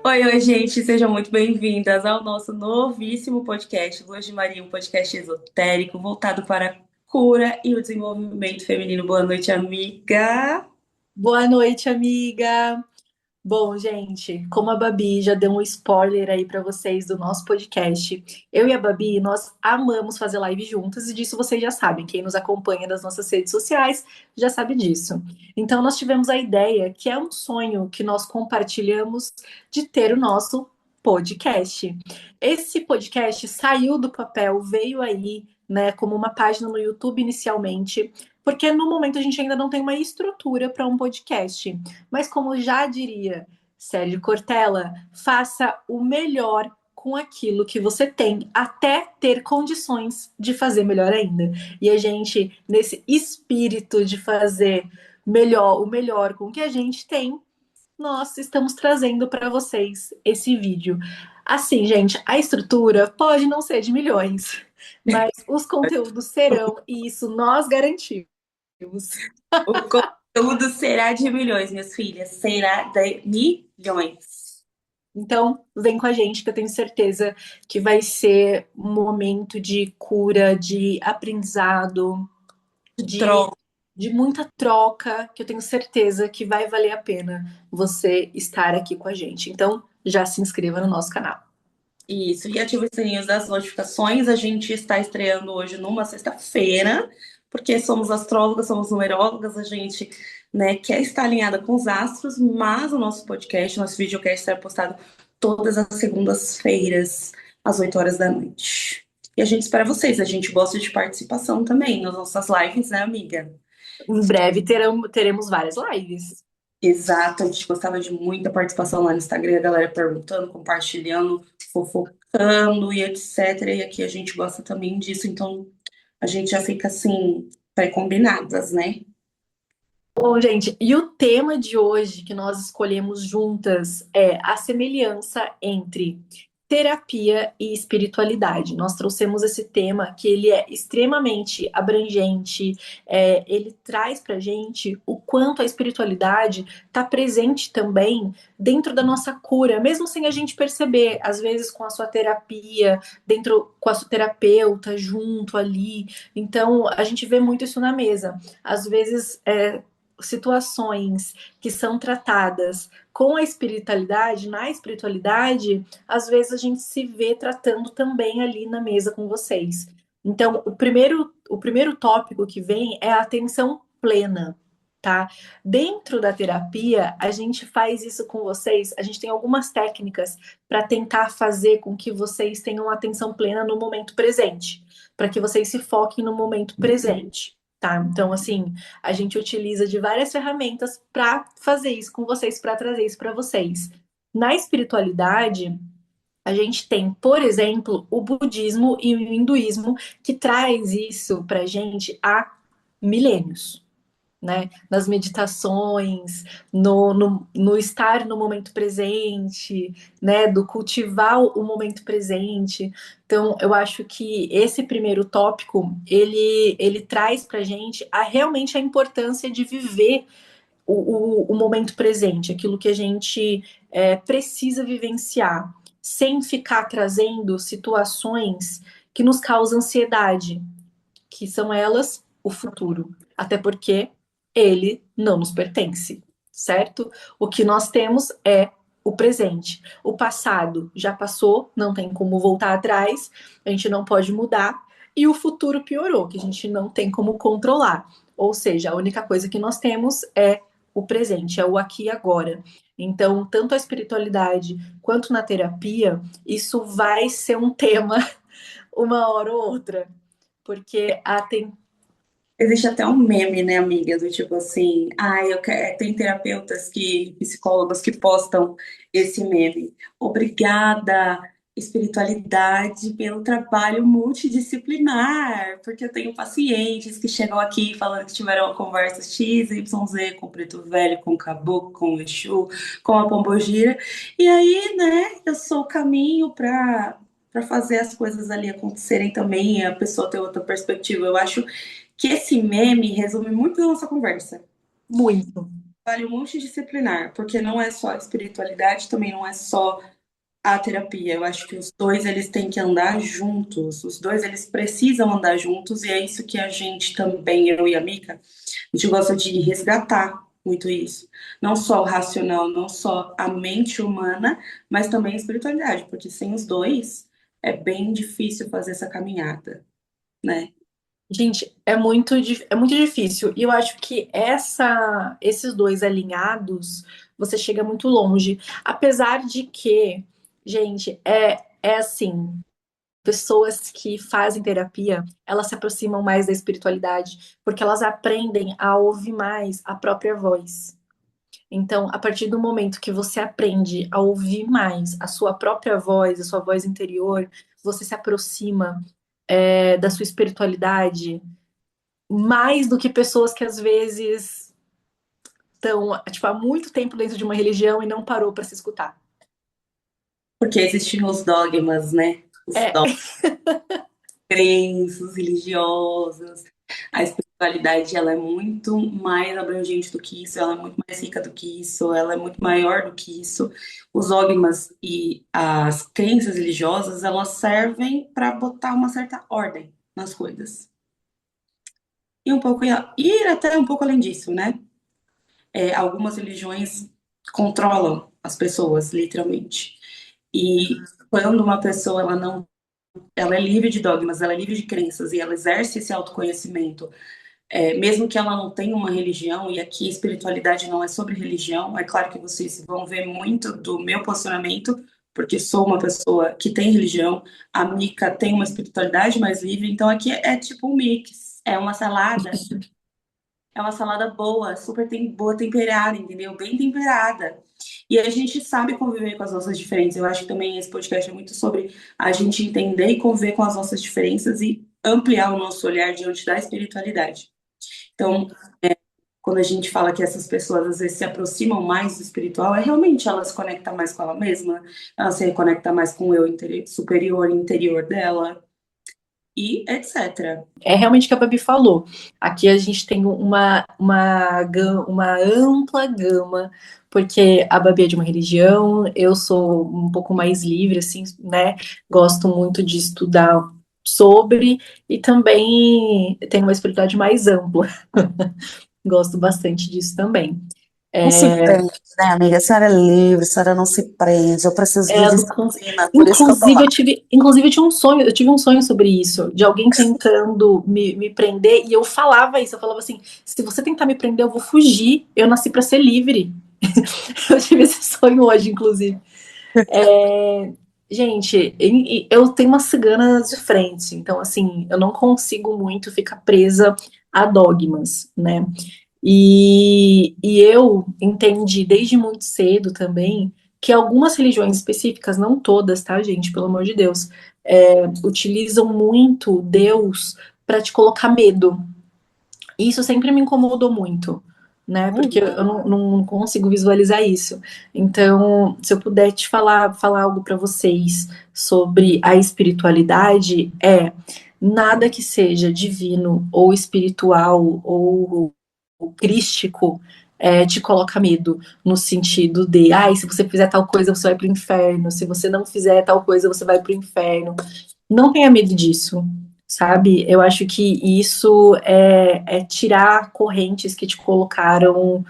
Oi, oi, gente, sejam muito bem-vindas ao nosso novíssimo podcast, Luz de Maria, um podcast esotérico voltado para a cura e o desenvolvimento feminino. Boa noite, amiga. Boa noite, amiga. Bom, gente, como a Babi já deu um spoiler aí pra vocês do nosso podcast, eu e a Babi, nós amamos fazer live juntas e disso vocês já sabem. Quem nos acompanha nas nossas redes sociais já sabe disso. Então, nós tivemos a ideia, que é um sonho que nós compartilhamos, de ter o nosso podcast. Esse podcast saiu do papel, veio aí, né, como uma página no YouTube inicialmente, porque no momento a gente ainda não tem uma estrutura para um podcast. Mas como já diria Sérgio Cortella, faça o melhor com aquilo que você tem, até ter condições de fazer melhor ainda. E a gente, nesse espírito de fazer melhor, o melhor com o que a gente tem, nós estamos trazendo para vocês esse vídeo. Assim, gente, a estrutura pode não ser de milhões, mas os conteúdos serão, e isso nós garantimos. O conteúdo será de milhões, minhas filhas, será de milhões. Então, vem com a gente que eu tenho certeza que vai ser um momento de cura, de aprendizado, de, Troca de muita troca, que eu tenho certeza que vai valer a pena você estar aqui com a gente. Então, já se inscreva no nosso canal. isso, e ative o sininho das notificações. A gente está estreando hoje numa sexta-feira, porque somos astrólogas, somos numerólogas, a gente, né, quer estar alinhada com os astros, mas o nosso podcast, nosso videocast será postado todas as segundas-feiras, às 8 horas da noite. E a gente espera vocês, a gente gosta de participação também nas nossas lives, né, amiga? Em breve teremos várias lives. Exato, a gente gostava de muita participação lá no Instagram, a galera perguntando, compartilhando, fofocando e etc. E aqui a gente gosta também disso, então a gente já fica assim, pré-combinadas, né? Bom, gente, e o tema de hoje que nós escolhemos juntas é a semelhança entre terapia e espiritualidade. Nós trouxemos esse tema que ele é extremamente abrangente, ele traz para gente o quanto a espiritualidade está presente também dentro da nossa cura, mesmo sem a gente perceber, às vezes com a sua terapia, dentro com a sua terapeuta junto ali. Então, a gente vê muito isso na mesa. Às vezes, situações que são tratadas com a espiritualidade, na espiritualidade, às vezes a gente se vê tratando também ali na mesa com vocês. Então, o primeiro tópico que vem é a atenção plena, tá? Dentro da terapia, a gente faz isso com vocês, a gente tem algumas técnicas para tentar fazer com que vocês tenham atenção plena no momento presente, para que vocês se foquem no momento presente. Tá, então assim, a gente utiliza de várias ferramentas para fazer isso com vocês, para trazer isso para vocês. Na espiritualidade, a gente tem, por exemplo, o budismo e o hinduísmo que traz isso para gente há milênios, né? Nas meditações, no estar no momento presente, né? Do cultivar o momento presente. Então, eu acho que esse primeiro tópico, ele traz para gente realmente a importância de viver o momento presente, aquilo que a gente precisa vivenciar, sem ficar trazendo situações que nos causam ansiedade, que são elas o futuro. Até porque ele não nos pertence, certo? O que nós temos é o presente. O passado já passou, não tem como voltar atrás, a gente não pode mudar. E o futuro piorou, que a gente não tem como controlar. Ou seja, a única coisa que nós temos é o presente, é o aqui e agora. Então, tanto a espiritualidade quanto na terapia, isso vai ser um tema uma hora ou outra, porque Existe até um meme, né, amiga, do tipo assim, tem terapeutas psicólogos que postam esse meme. Obrigada, espiritualidade, pelo trabalho multidisciplinar, porque eu tenho pacientes que chegam aqui falando que tiveram uma conversa X, Y, Z, com o preto velho, com o caboclo, com o Exu, com a pombogira, e aí, né, eu sou o caminho para fazer as coisas ali acontecerem também, e a pessoa ter outra perspectiva. Eu acho que esse meme resume muito da nossa conversa. muito. trabalho multidisciplinar, porque não é só a espiritualidade, também não é só a terapia. Eu acho que os dois eles têm que andar juntos, os dois eles precisam andar juntos, e é isso que a gente também, eu e a Mica, a gente gosta de resgatar muito isso. Não só o racional, não só a mente humana, mas também a espiritualidade, porque sem os dois é bem difícil fazer essa caminhada, né? Gente, é muito difícil. E eu acho que esses dois alinhados, você chega muito longe. Apesar de que, gente, é assim, pessoas que fazem terapia, elas se aproximam mais da espiritualidade, porque elas aprendem a ouvir mais a própria voz. Então, a partir do momento que você aprende a ouvir mais a sua própria voz, a sua voz interior, você se aproxima, da sua espiritualidade mais do que pessoas que às vezes estão, tipo, há muito tempo dentro de uma religião e não parou para se escutar. Porque existem os dogmas, né? Os É, crenças religiosas. A espiritualidade ela é muito mais abrangente do que isso, ela é muito mais rica do que isso, ela é muito maior do que isso. Os dogmas e as crenças religiosas, elas servem para botar uma certa ordem nas coisas. E um pouco ir até um pouco além disso, né? Algumas religiões controlam as pessoas, literalmente. E quando uma pessoa ela é livre de dogmas, ela é livre de crenças e ela exerce esse autoconhecimento, mesmo que ela não tenha uma religião, e aqui espiritualidade não é sobre religião, é claro que vocês vão ver muito do meu posicionamento, porque sou uma pessoa que tem religião, a Mica tem uma espiritualidade mais livre, então aqui é tipo um mix, é uma salada boa, boa temperada, entendeu? Bem temperada. E a gente sabe conviver com as nossas diferenças. Eu acho que também esse podcast é muito sobre a gente entender e conviver com as nossas diferenças e ampliar o nosso olhar diante da espiritualidade. Então, quando a gente fala que essas pessoas às vezes se aproximam mais do espiritual, é realmente ela se conecta mais com ela mesma, ela se conecta mais com o eu superior, interior dela, e etc. é realmente o que a Babi falou. Aqui a gente tem uma ampla gama, porque a Babi é de uma religião, eu sou um pouco mais livre, assim, né? Gosto muito de estudar sobre, e também tenho uma espiritualidade mais ampla. Gosto bastante disso também. Não se prende, né, amiga? A senhora é livre, a senhora não se prende. Eu preciso de É, não cons- disciplina, por isso que eu tô inclusive, lá. eu tive um sonho sobre isso, de alguém tentando me prender, e eu falava isso, eu falava assim, se você tentar me prender, eu vou fugir, eu nasci para ser livre. Eu tive esse sonho hoje, inclusive. Gente, eu tenho uma cigana de frente, então assim, eu não consigo muito ficar presa a dogmas, né? E eu entendi desde muito cedo também que algumas religiões específicas, não todas, tá, gente? Pelo amor de Deus, utilizam muito Deus para te colocar medo. E isso sempre me incomodou muito, né? Porque eu não consigo visualizar isso. Então, se eu puder te falar algo para vocês sobre a espiritualidade, nada que seja divino ou espiritual ou crístico te coloca medo, no sentido de, ai, se você fizer tal coisa, você vai pro inferno, se você não fizer tal coisa, você vai pro inferno. Não tenha medo disso, sabe? Eu acho que isso é tirar correntes que te colocaram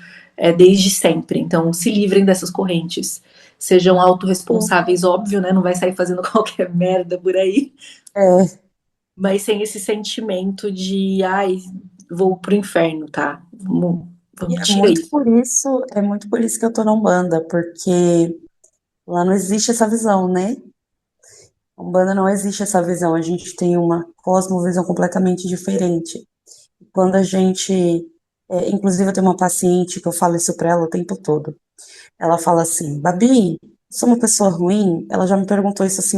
desde sempre. Então, se livrem dessas correntes. Sejam autorresponsáveis, óbvio, né? Não vai sair fazendo qualquer merda por aí, É, mas sem esse sentimento de, ai, vou pro inferno, tá? e Vamos tirar isso. é muito por isso que eu tô na Umbanda, porque lá não existe essa visão, né? Na Umbanda não existe essa visão, a gente tem uma cosmovisão completamente diferente. Quando a gente, inclusive eu tenho uma paciente que eu falo isso pra ela o tempo todo. Ela fala assim, Babi, sou uma pessoa ruim? Ela já me perguntou isso assim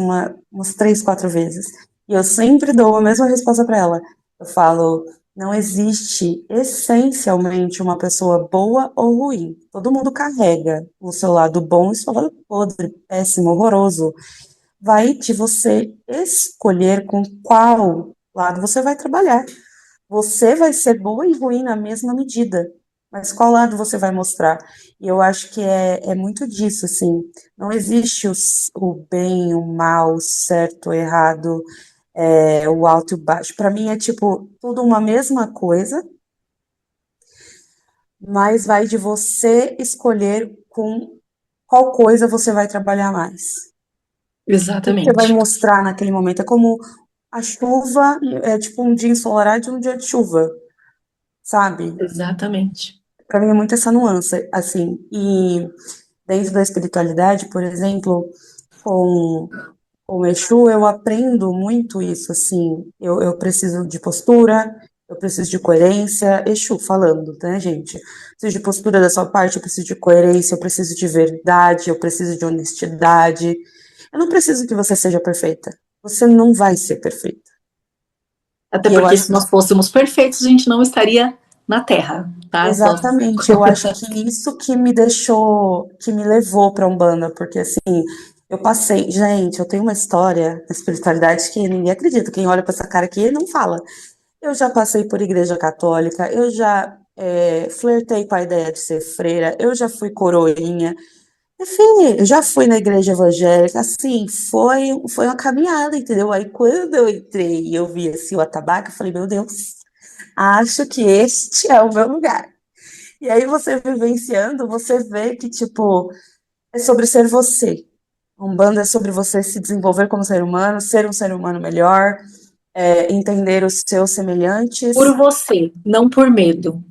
umas 3, 4 vezes. E eu sempre dou a mesma resposta para ela. Eu falo, não existe essencialmente uma pessoa boa ou ruim. Todo mundo carrega o seu lado bom e o seu lado podre, péssimo, horroroso. Vai de você escolher com qual lado você vai trabalhar. Você vai ser boa e ruim na mesma medida. mas qual lado você vai mostrar? E eu acho que é muito disso, assim, não existe o bem, o mal, o certo, o errado, o alto e o baixo. Para mim é tipo tudo uma mesma coisa, mas vai de você escolher com qual coisa você vai trabalhar mais. O que você vai Exatamente. mostrar naquele momento? É como a chuva, é tipo um dia ensolarado e um dia de chuva, sabe? Exatamente. Para mim é muito essa nuance, assim. E dentro da espiritualidade, por exemplo, com o Exu, eu aprendo muito isso, assim. Eu preciso de postura, eu preciso de coerência. Exu falando, né, gente? Eu preciso de postura da sua parte, eu preciso de coerência, eu preciso de verdade, eu preciso de honestidade. Eu não preciso que você seja perfeita. Você não vai ser perfeita. Até E eu porque acho se nós fôssemos perfeitos, a gente não estaria na Terra, tá? Só... exatamente, eu acho que isso que me deixou, que me levou para Umbanda, porque assim, eu passei, gente, eu tenho uma história na espiritualidade que ninguém acredita. Quem olha para essa cara aqui não fala. Eu já passei por igreja católica, eu já flertei com a ideia de ser freira, eu já fui coroinha, enfim, eu já fui na igreja evangélica, assim, foi uma caminhada, entendeu? Aí quando eu entrei e eu vi assim o atabaque, eu falei, meu Deus, acho que este é o meu lugar. E aí você vivenciando, você vê que, tipo, é sobre ser você. Umbanda é sobre você se desenvolver como ser um ser humano melhor, entender os seus semelhantes Por você, não por medo.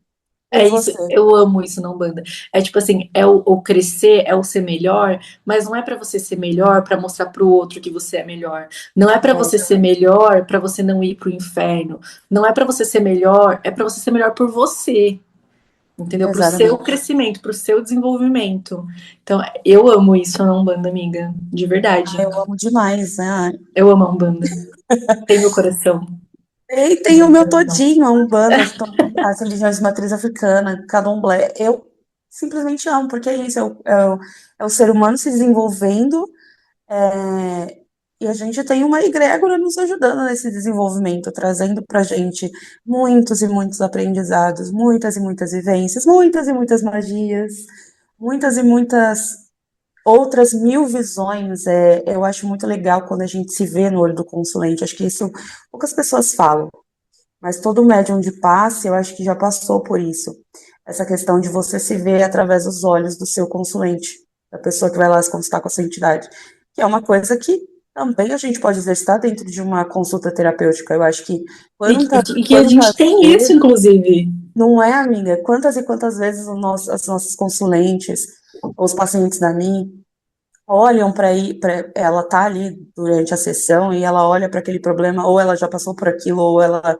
por É isso, você. eu amo isso na Umbanda. É tipo assim, é o crescer, é o ser melhor, mas não é pra você ser melhor pra mostrar pro outro que você é melhor. Não é pra É, você ser melhor pra você não ir pro inferno. Não é pra você ser melhor, é pra você ser melhor por você, entendeu? Pro seu exatamente. crescimento, pro seu desenvolvimento. Então, eu amo isso na Umbanda, amiga, de verdade. Eu amo demais, né? Eu amo a Umbanda. Tem meu coração. E tem o meu todinho, a Umbanda, as religiões de matriz africana, Candomblé. Eu simplesmente amo, porque é isso, é o ser humano se desenvolvendo. E a gente tem uma egrégora nos ajudando nesse desenvolvimento, trazendo para a gente muitos e muitos aprendizados, muitas e muitas vivências, muitas e muitas magias, muitas e muitas outras mil visões. Eu acho muito legal quando a gente se vê no olho do consulente. Acho que isso poucas pessoas falam, mas todo médium de passe, eu acho que já passou por isso. Essa questão de você se ver através dos olhos do seu consulente, da pessoa que vai lá se consultar com a sua entidade, que é uma coisa que também a gente pode exercitar dentro de uma consulta terapêutica. Eu acho que E, e que a gente quantas tem isso, vezes, inclusive. não é, amiga? Quantas e quantas vezes as nossas consulentes, os pacientes da NI, olham para ela tá ali durante a sessão e ela olha para aquele problema, ou ela já passou por aquilo, ou ela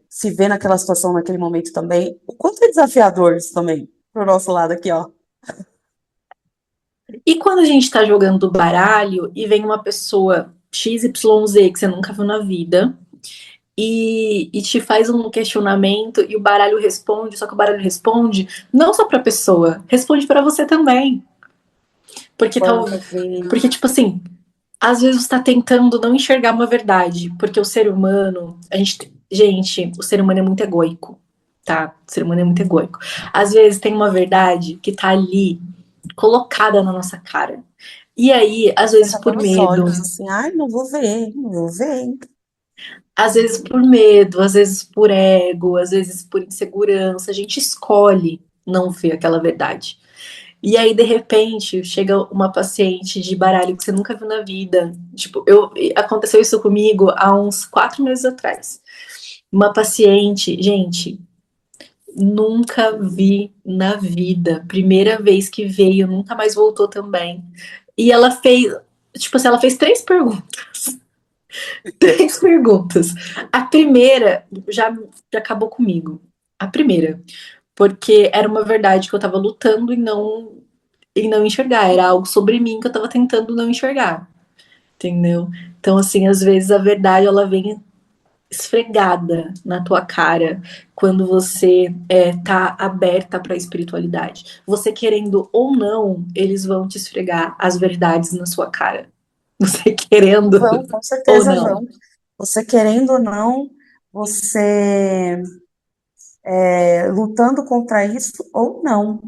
se vê naquela situação naquele momento também. O quanto é desafiador isso também, pro nosso lado aqui, ó. E quando a gente tá jogando baralho e vem uma pessoa XYZ que você nunca viu na vida e te faz um questionamento e o baralho responde, só que o baralho responde não só pra pessoa, responde pra você também. Porque tal, Quantas porque vezes. tipo assim, às vezes você tá tentando não enxergar uma verdade, porque o ser humano, gente, o ser humano é muito egoico, tá? O ser humano é muito egoico. Às vezes tem uma verdade que tá ali colocada na nossa cara. E aí, às vezes Entra por pelos medo, olhos, assim, ai, não vou ver, não vou ver. às vezes por medo, às vezes por ego, às vezes por insegurança, a gente escolhe não ver aquela verdade. E aí, de repente, chega uma paciente de baralho que você nunca viu na vida. Tipo, aconteceu isso comigo há uns 4 meses atrás. Uma paciente, gente, nunca vi na vida. Primeira vez que veio, nunca mais voltou também. E ela fez, tipo assim, ela fez 3 perguntas. 3 perguntas. A primeira já acabou comigo. A primeira. Porque era uma verdade que eu tava lutando em não enxergar. Era algo sobre mim que eu tava tentando não enxergar. Entendeu? Então, assim, às vezes a verdade ela vem esfregada na tua cara quando você tá aberta para a espiritualidade. Você querendo ou não, eles vão te esfregar as verdades na sua cara. Você querendo Vão, com ou certeza não. vão. Você querendo ou não, você lutando contra isso ou não.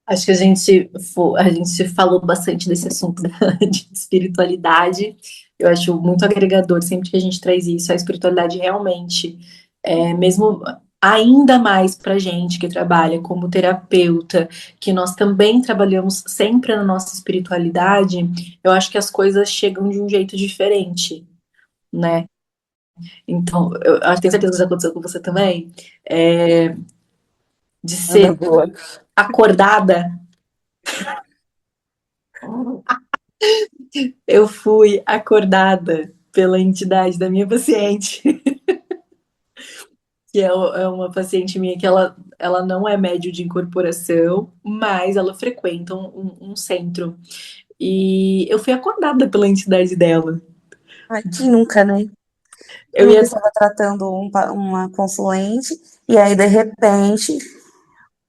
Acho que a gente falou bastante desse assunto de espiritualidade. Eu acho muito agregador sempre que a gente traz isso. A espiritualidade realmente, mesmo ainda mais para gente que trabalha como terapeuta, que nós também trabalhamos sempre na nossa espiritualidade, eu acho que as coisas chegam de um jeito diferente, né? Então, eu tenho certeza que já aconteceu com você também, de Anda ser boa. acordada. Eu fui acordada pela entidade da minha paciente, que é uma paciente minha que ela não é médio de incorporação, mas ela frequenta um centro. E eu fui acordada pela entidade dela. Ai, quem nunca, né? Quem Eu nunca ia. estava tratando uma consulente e aí, de repente,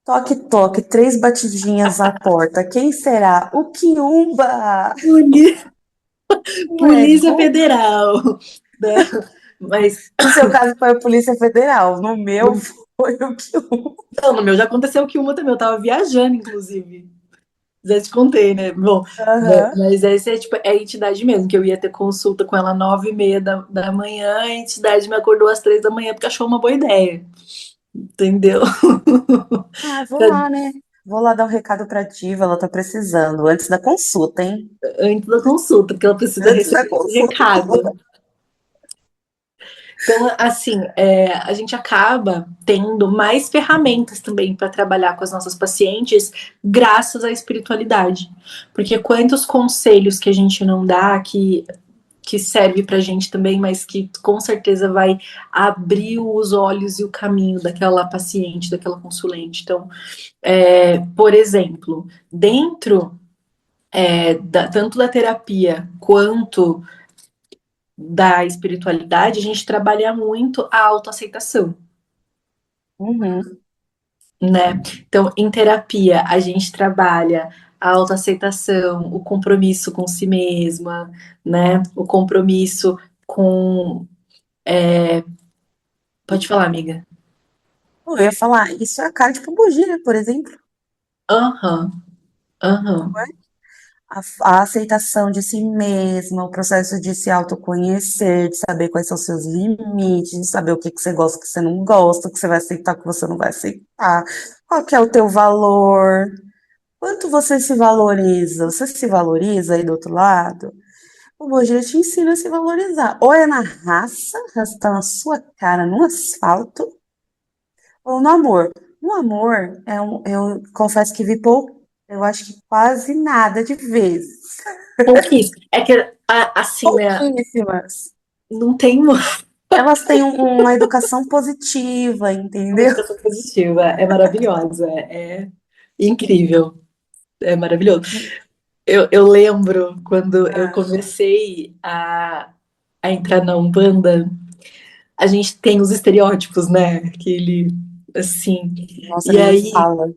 toque, toque, 3 batidinhas à porta. Quem será? O Quiumba! Poli- O Polícia ego. Federal, né? Mas No seu caso foi a Polícia Federal, no meu no, foi o Quiumba. não, no meu já aconteceu que uma também. Eu tava viajando, inclusive. Já te contei, né? Bom, Aham. mas esse é tipo, é a entidade mesmo, que eu ia ter consulta com ela 9h30 da manhã, a entidade me acordou às 3 da manhã porque achou uma boa ideia, entendeu? Ah, vou lá, né? Vou lá dar um recado pra Diva, ela tá precisando, antes da consulta, hein? Antes da consulta, porque ela precisa Antes da receber esse consulta. recado. Então, assim, a gente acaba tendo mais ferramentas também para trabalhar com as nossas pacientes, graças à espiritualidade. Porque quantos conselhos que a gente não dá que serve pra gente também, mas que com certeza vai abrir os olhos e o caminho daquela paciente, daquela consulente. Então, por exemplo, dentro tanto da terapia quanto da espiritualidade, a gente trabalha muito a autoaceitação, Uhum. né? Então, em terapia, a gente trabalha a autoaceitação, o compromisso com si mesma, né? O compromisso com. Pode falar, amiga. Eu ia falar, isso é a cara de pombogira, por exemplo. Aham, aham. A aceitação de si mesma, o processo de se autoconhecer, de saber quais são os seus limites, de saber o que que você gosta, o que você não gosta, o que você vai aceitar, o que você não vai aceitar, qual que é o teu valor, quanto você se valoriza, você se valoriza aí do outro lado? O Bogia te ensina a se valorizar, ou é na raça, arrastando a sua cara no asfalto, ou no amor. No amor, eu confesso que vi pouco, eu acho que quase nada de vezes. Pouquíssimo. É que, assim, né? Pouquíssimas. Não tem uma Elas têm uma educação positiva, entendeu? educação positiva. É maravilhosa. É incrível. É maravilhoso. Eu lembro quando eu Ah, comecei a entrar na Umbanda, a gente tem os estereótipos, né? Aquele, assim. nossa, E nem me aí, fala.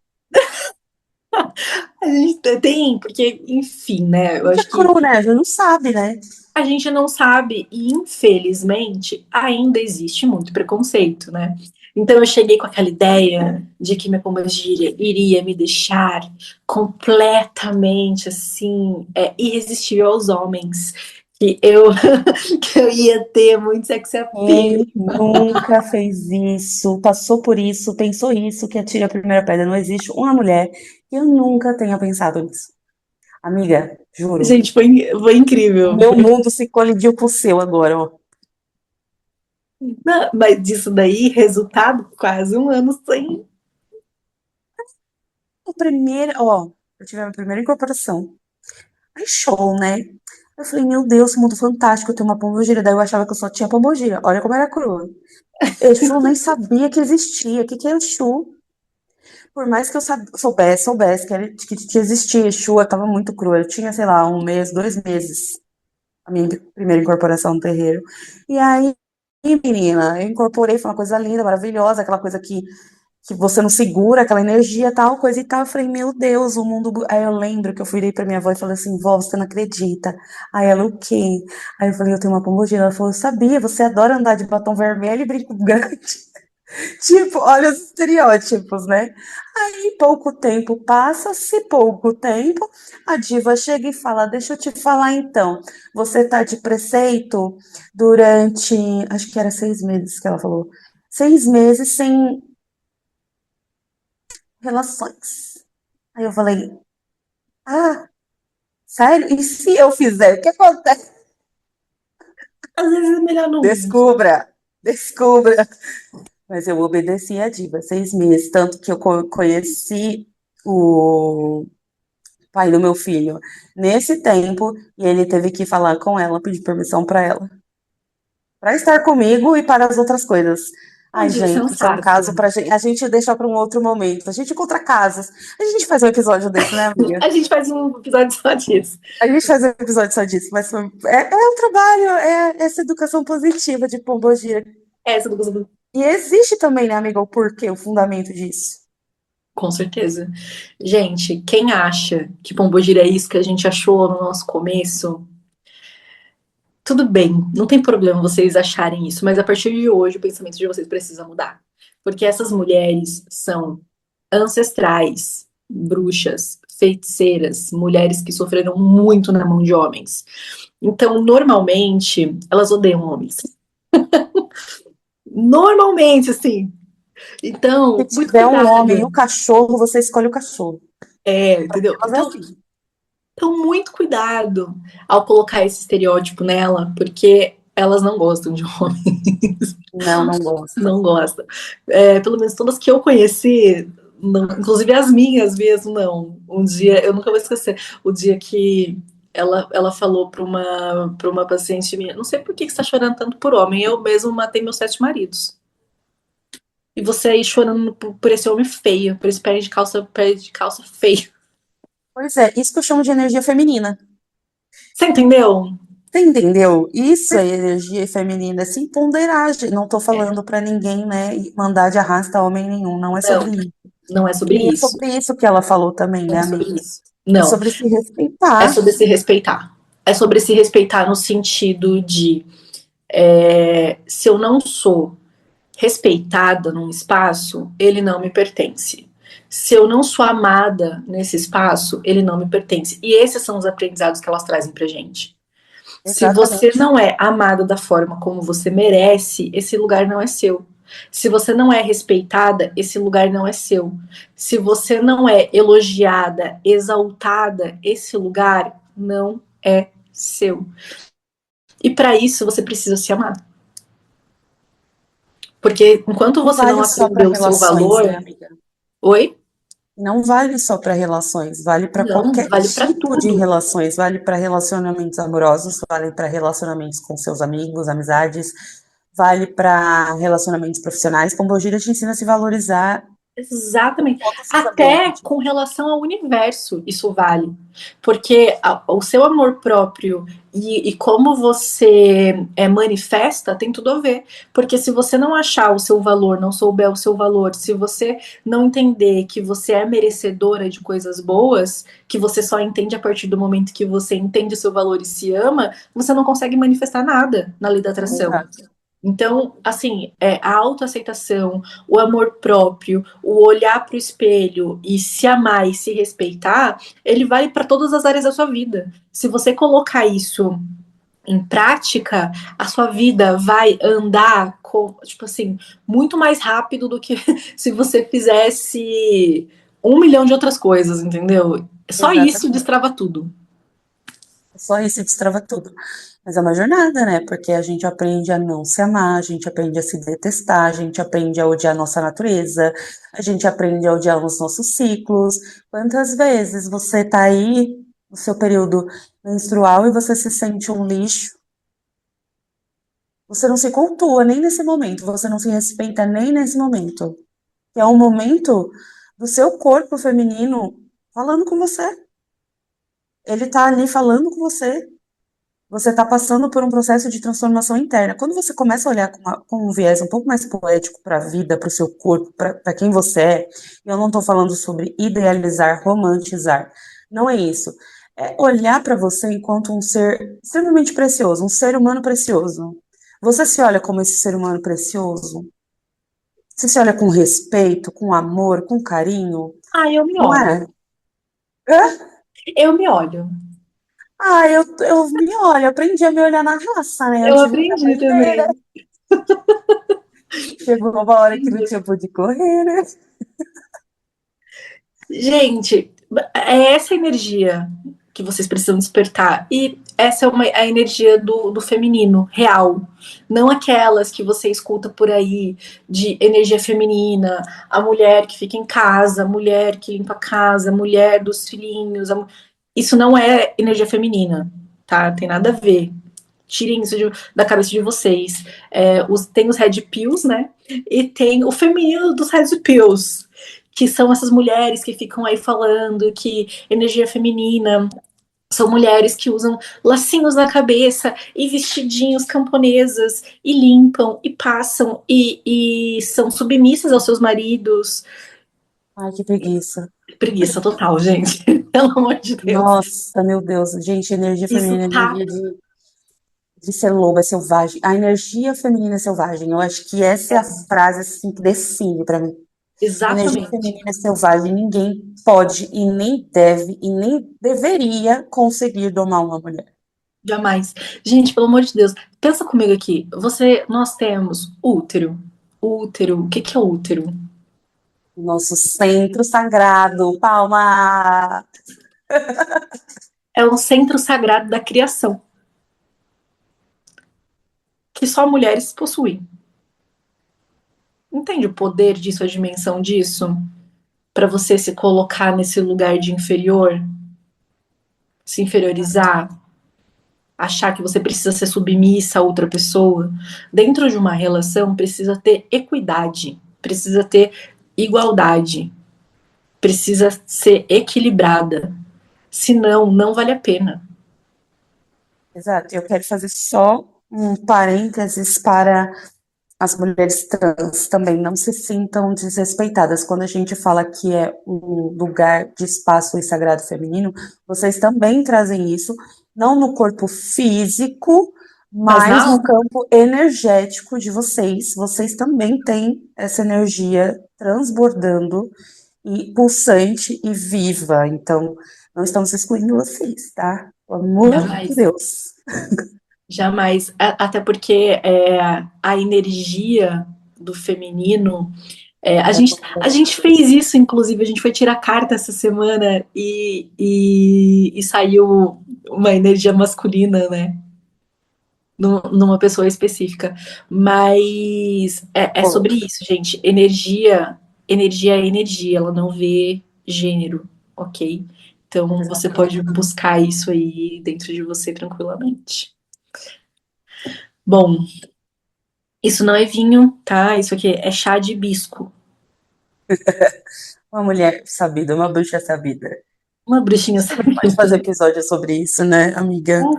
a gente tem, porque, enfim, né? Eu Porque é acho que cru, né? A gente não sabe, né? a gente não sabe e, infelizmente, ainda existe muito preconceito, né? Então eu cheguei com aquela ideia de que minha pombagira iria me deixar completamente assim, irresistível aos homens, que eu que eu ia ter muito sex appeal. Quem nunca fez isso, passou por isso, pensou isso, que atire a primeira pedra. Não existe uma mulher que eu nunca tenha pensado nisso. Amiga, juro. Gente, foi O incrível. meu mundo se colidiu com o seu agora, ó. Não, mas disso daí, resultado, quase um ano sem. Eu tive a minha primeira incorporação. Aí show, né? Eu falei, meu Deus, que mundo fantástico, eu tenho uma pombogira. Daí eu achava que eu só tinha pombogira. Olha como era crua. Exu nem sabia que existia. O que que é Exu? Por mais que eu soubesse que existia Exu, eu tava muito crua. Eu tinha, sei lá, 1 mês, 2 meses, a minha primeira incorporação no terreiro. E aí, menina, eu incorporei, foi uma coisa linda, maravilhosa, aquela coisa que você não segura, aquela energia, tal, coisa e tal. Eu falei, meu Deus, o mundo. Aí eu lembro que eu virei pra minha avó e falei assim, vó, você não acredita. Aí ela, o quê? Aí eu falei, eu tenho uma pombogira. Ela falou, eu sabia, você adora andar de batom vermelho e brinco grande. Tipo, olha os estereótipos, né? Aí pouco tempo passa, se pouco tempo, a diva chega e fala: Deixa eu te falar então, você tá de preceito durante, acho que era 6 meses que ela falou, 6 meses sem relações. Aí eu falei: Ah, sério? E se eu fizer? O que acontece? Às vezes é melhor não ir. Descubra, descubra. Mas eu obedeci a diva 6 meses, tanto que eu conheci o pai do meu filho nesse tempo e ele teve que falar com ela, pedir permissão para estar comigo e para as outras coisas. Não, Ai, Diva, você é um gente, isso é um caso saco. para a gente deixar para um outro momento. A gente encontra casos. A gente faz um episódio desse, né, amiga? A gente faz um episódio só disso. A gente faz um episódio só disso, mas é um trabalho, é essa educação positiva de Pombogira. Essa do E existe também, né, amiga, o porquê, o fundamento disso. Com certeza. Gente, quem acha que Pombogira é isso que a gente achou no nosso começo, tudo bem, não tem problema vocês acharem isso, mas a partir de hoje o pensamento de vocês precisa mudar. Porque essas mulheres são ancestrais, bruxas, feiticeiras, mulheres que sofreram muito na mão de homens. Então, normalmente, elas odeiam homens. Normalmente, assim. Se Então, muito tiver um homem e cuidado. o cachorro, você escolhe o cachorro. Entendeu? Mas é Então, assim. muito cuidado ao colocar esse estereótipo nela, porque elas não gostam de homens. Não, não gosto. Não gostam. Pelo menos todas que eu conheci, não, inclusive as minhas mesmo, não. Um dia, eu nunca vou esquecer, o dia que ela falou para uma paciente minha, não sei por que você está chorando tanto por homem, eu mesmo matei meus 7 maridos. E você aí chorando por esse homem feio, por esse pé de calça feio. Pois é, isso que eu chamo de energia feminina. Você entendeu? Você entendeu? Isso é energia feminina, é se empoderar. Não tô É, falando pra ninguém, né, mandar de arrasta homem nenhum, não é não, sobre isso. não é sobre E é isso. sobre isso que ela falou também, Não né, é sobre amiga? isso. É Não. sobre se É respeitar. sobre se respeitar. É sobre se respeitar no sentido de se eu não sou respeitada num espaço, ele não me pertence. Se eu não sou amada nesse espaço, ele não me pertence. E esses são os aprendizados que elas trazem pra gente. Se você Exatamente. não é amado da forma como você merece, esse lugar não é seu. Se você não é respeitada, esse lugar não é seu. Se você não é elogiada, exaltada, esse lugar não é seu. E para isso você precisa se amar. Porque enquanto Não você não vale só para aprendeu o seu relações, né, valor. amiga? Oi? Não vale só para relações, vale para Não, qualquer vale para tipo de tudo. relações, vale para relacionamentos amorosos, vale para relacionamentos com seus amigos, amizades, vale para relacionamentos profissionais. Pombogira te ensina a se valorizar em Exatamente. todos os Até ambientes. com relação ao universo, isso vale. Porque o seu amor próprio e como você manifesta tem tudo a ver. Porque se você não achar o seu valor, não souber o seu valor, se você não entender que você é merecedora de coisas boas, que você só entende a partir do momento que você entende o seu valor e se ama, você não consegue manifestar nada na lei da atração. Exato. Então, assim, a autoaceitação, o amor próprio, o olhar para o espelho e se amar e se respeitar, ele vale para todas as áreas da sua vida. Se você colocar isso em prática, a sua vida vai andar tipo assim, muito mais rápido do que se você fizesse 1 milhão de outras coisas, entendeu? Só isso Exatamente. destrava tudo. Só isso destrava tudo. Mas é uma jornada, né? Porque a gente aprende a não se amar, a gente aprende a se detestar, a gente aprende a odiar a nossa natureza, a gente aprende a odiar os nossos ciclos. Quantas vezes você tá aí no seu período menstrual e você se sente um lixo? Você não se cultua nem nesse momento, você não se respeita nem nesse momento. Que é um momento do seu corpo feminino falando com você. Ele tá ali falando com você. Você está passando por um processo de transformação interna. Quando você começa a olhar com um viés um pouco mais poético para a vida, para o seu corpo, para quem você é, e eu não estou falando sobre idealizar, romantizar, não é isso. É olhar para você enquanto um ser extremamente precioso, um ser humano precioso. Você se olha como esse ser humano precioso? Você se olha com respeito, com amor, com carinho, Ah, eu me não olho. é? Hã? Eu me olho. Ah, eu me olho, aprendi a me olhar na raça, né? Eu Eu tive que aprendi aprender, né? também. Chegou uma hora que não tinha por onde correr, né? Gente, é essa energia que vocês precisam despertar. E essa é a energia do feminino, real. Não aquelas que você escuta por aí de energia feminina, a mulher que fica em casa, a mulher que limpa a casa, a mulher dos filhinhos. Isso não é energia feminina, tá? Tem nada a ver. Tirem isso da cabeça de vocês. Tem os red pills, né? E tem o feminino dos red pills, que são essas mulheres que ficam aí falando que energia feminina são mulheres que usam lacinhos na cabeça e vestidinhos camponesas e limpam e passam e são submissas aos seus maridos. Ai, que preguiça. Preguiça total, gente. Pelo amor de Deus. Nossa, meu Deus. Gente, energia Isso feminina, tá energia de ser lobo, é selvagem. A energia feminina é selvagem. Eu acho que essa é a frase assim, que define pra mim. Energia exatamente. feminina é selvagem. Ninguém pode e nem deve e nem deveria conseguir domar uma mulher. Jamais. Gente, pelo amor de Deus, pensa comigo aqui. Nós temos útero. Útero, o que que é útero? Nosso centro sagrado, palma! É um centro sagrado da criação, que só mulheres possuem. Entende o poder disso, a dimensão disso? Para você se colocar nesse lugar de inferior, se inferiorizar, achar que você precisa ser submissa a outra pessoa. Dentro de uma relação precisa ter equidade, precisa ter igualdade, precisa ser equilibrada. Senão, não vale a pena. Exato. Eu quero fazer só um parênteses para as mulheres trans também não se sintam desrespeitadas. Quando a gente fala que é um lugar de espaço e sagrado feminino, vocês também trazem isso, não no corpo físico, Mas mas na no campo energético de vocês. Vocês também têm essa energia transbordando e pulsante e viva. Então, não estamos excluindo vocês, tá? Pelo amor de jamais. Deus. Jamais. Até porque a energia do feminino. A gente fez isso, inclusive, a gente foi tirar carta essa semana e saiu uma energia masculina, né? Numa pessoa específica. Mas é Pô, sobre isso, gente. Energia é energia, ela não vê gênero, ok? Então você pode buscar isso aí dentro de você tranquilamente. Bom, isso não é vinho, tá? Isso aqui é chá de hibisco. uma mulher sabida, uma bruxa sabida. Uma A bruxinha gente também pode sabida. fazer episódio sobre isso, né, amiga?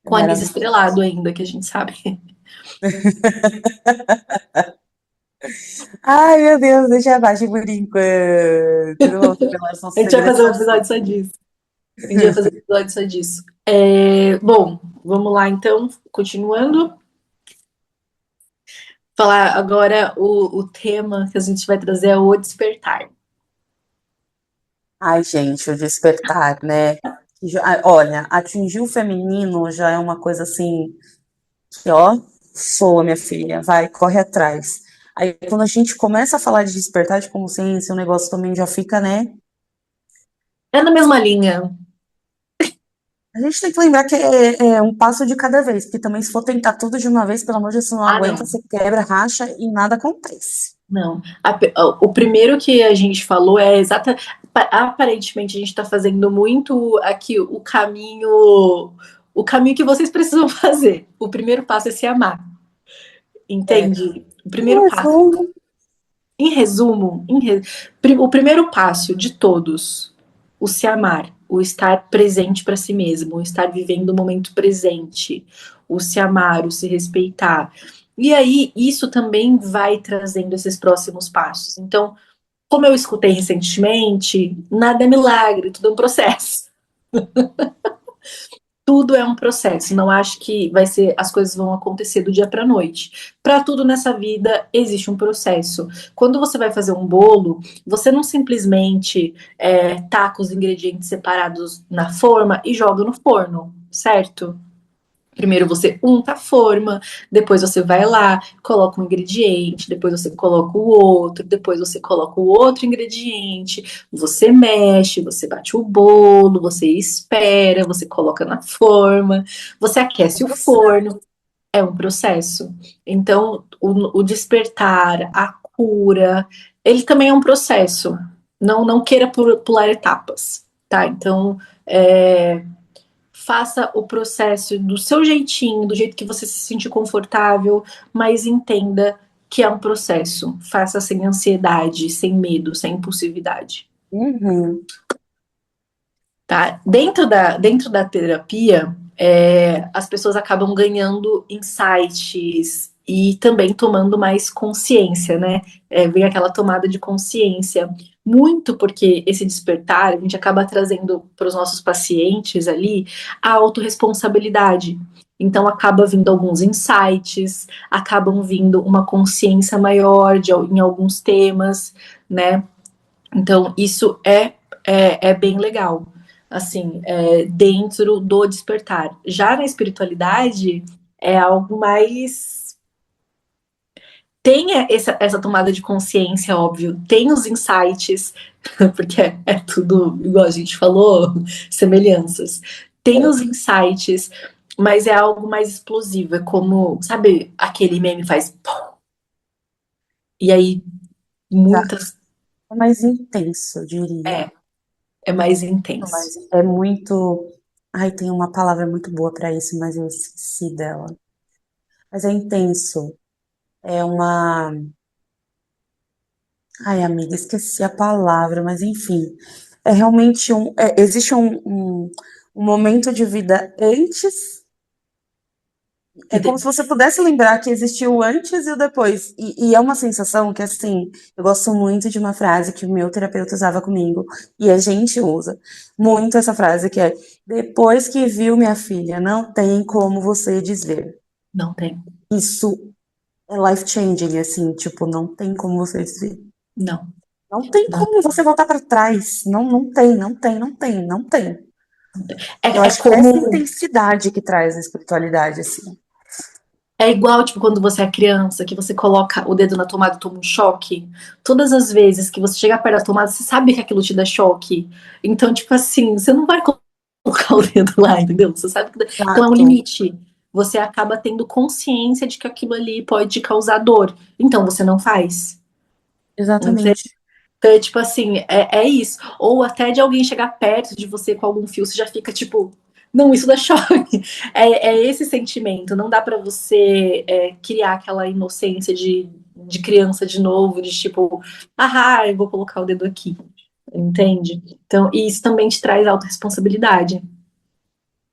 É Com anis maravilhoso. estrelado ainda, que a gente sabe. Ai, meu Deus, deixa abaixo por enquanto. Não vou revelar os A nossos gente vai segredos fazer um assim. episódio só disso. A gente vai fazer um episódio só disso. Bom, vamos lá então, continuando. Falar agora o tema que a gente vai trazer é o despertar. Ai, gente, o despertar, né? Olha, atingir o feminino já é uma coisa assim que, ó, soa, minha filha, vai, corre atrás. Aí, quando a gente começa a falar de despertar de consciência, o negócio também já fica, né? É na mesma linha. A gente tem que lembrar que é um passo de cada vez, porque também se for tentar tudo de uma vez, pelo amor de Deus, você não Ah, aguenta, não. você quebra, racha e nada acontece. Não. O primeiro que a gente falou é exata. Aparentemente, a gente está fazendo muito aqui o caminho que vocês precisam fazer. O primeiro passo é se amar. É, Entende? O em primeiro passo. resumo, Em resumo, o primeiro passo de todos, o se amar, o estar presente para si mesmo, o estar vivendo o momento presente, o se amar, o se respeitar. E aí, isso também vai trazendo esses próximos passos. Então, como eu escutei recentemente, nada é milagre, tudo é um processo. Tudo é um processo. Não acho que as coisas vão acontecer do dia para noite. Para tudo nessa vida existe um processo. Quando você vai fazer um bolo, você não simplesmente taca os ingredientes separados na forma e joga no forno, certo? Primeiro você unta a forma, depois você vai lá, coloca um ingrediente, depois você coloca o outro, depois você coloca o outro ingrediente, você mexe, você bate o bolo, você espera, você coloca na forma, você aquece o forno, é um processo. Então, o despertar, a cura, ele também é um processo. Não queira pular etapas, tá? Então, faça o processo do seu jeitinho, do jeito que você se sentir confortável, mas entenda que é um processo. Faça sem ansiedade, sem medo, sem impulsividade. Uhum. Tá? Dentro da terapia, as pessoas acabam ganhando insights e também tomando mais consciência, né? Vem aquela tomada de consciência. Muito porque esse despertar, a gente acaba trazendo para os nossos pacientes ali a autorresponsabilidade. Então, acaba vindo alguns insights, acabam vindo uma consciência maior em alguns temas, né? Então, isso é bem legal, assim, dentro do despertar. Já na espiritualidade, é algo mais. Tem essa tomada de consciência, óbvio, tem os insights, porque é tudo, igual a gente falou, semelhanças. Tem os insights, mas é algo mais explosivo. É como, sabe, aquele meme faz. Pum, e aí, Tá. muitas. É mais intenso, eu diria. É, é mais intenso. Mas é muito. Ai, tem uma palavra muito boa para isso, mas eu esqueci dela. Mas é intenso. É uma. Ai, amiga, esqueci a palavra, mas enfim. É realmente existe um momento de vida antes. E É como se você pudesse lembrar que existiu o antes e o depois. E é uma sensação que, assim, eu gosto muito de uma frase que o meu terapeuta usava comigo, e a gente usa muito essa frase, que é: depois que viu minha filha, não tem como você desver. não tem. Isso é life-changing, assim, tipo, não tem como você desver. Não, Não tem não. como você voltar para trás. Não, não tem, não tem, não tem, não tem. Eu É acho que é essa como. intensidade que traz a espiritualidade, assim. É igual, tipo, quando você é criança, que você coloca o dedo na tomada e toma um choque. Todas as vezes que você chega perto da tomada, você sabe que aquilo te dá choque. Então, tipo assim, você não vai colocar o dedo lá, entendeu? Você sabe que. Então é um Exato, limite. Você acaba tendo consciência de que aquilo ali pode te causar dor. Então você não faz. exatamente. Então, é tipo assim, é isso. Ou até de alguém chegar perto de você com algum fio, você já fica tipo, não, isso dá choque. É esse sentimento. Não dá pra você criar aquela inocência de criança de novo, de tipo, ah, eu vou colocar o dedo aqui. Entende? Então, e isso também te traz autorresponsabilidade.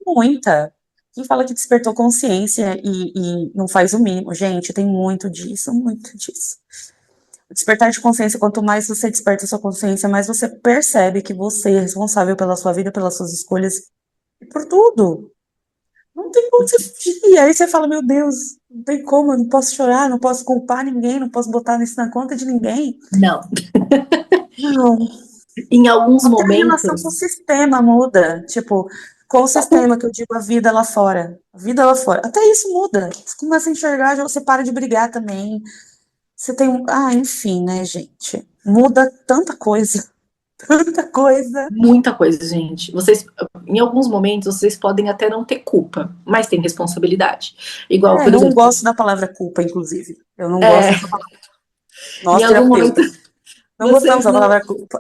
Muita. Quem fala que despertou consciência e não faz o mínimo, gente, tem muito disso, muito disso. O despertar de consciência, quanto mais você desperta a sua consciência, mais você percebe que você é responsável pela sua vida, pelas suas escolhas e por tudo. Não tem como você fugir. E aí você fala, meu Deus, não tem como, eu não posso chorar, não posso culpar ninguém, não posso botar isso na conta de ninguém. Não. Não. Em alguns Até a relação com o momentos, sistema muda. Tipo, com o sistema que eu digo a vida lá fora. A vida lá fora. Até isso muda. Você começa a enxergar, já você para de brigar também. Você tem um. Ah, enfim, né, gente? Muda tanta coisa. Tanta coisa. muita coisa, gente. Vocês, em alguns momentos, vocês podem até não ter culpa, mas tem responsabilidade. Igual, É, por não exemplo, gosto da palavra culpa, inclusive. Eu não gosto é, dessa palavra. em Nós, algum momento terapeutas, não gostamos vocês da palavra culpa.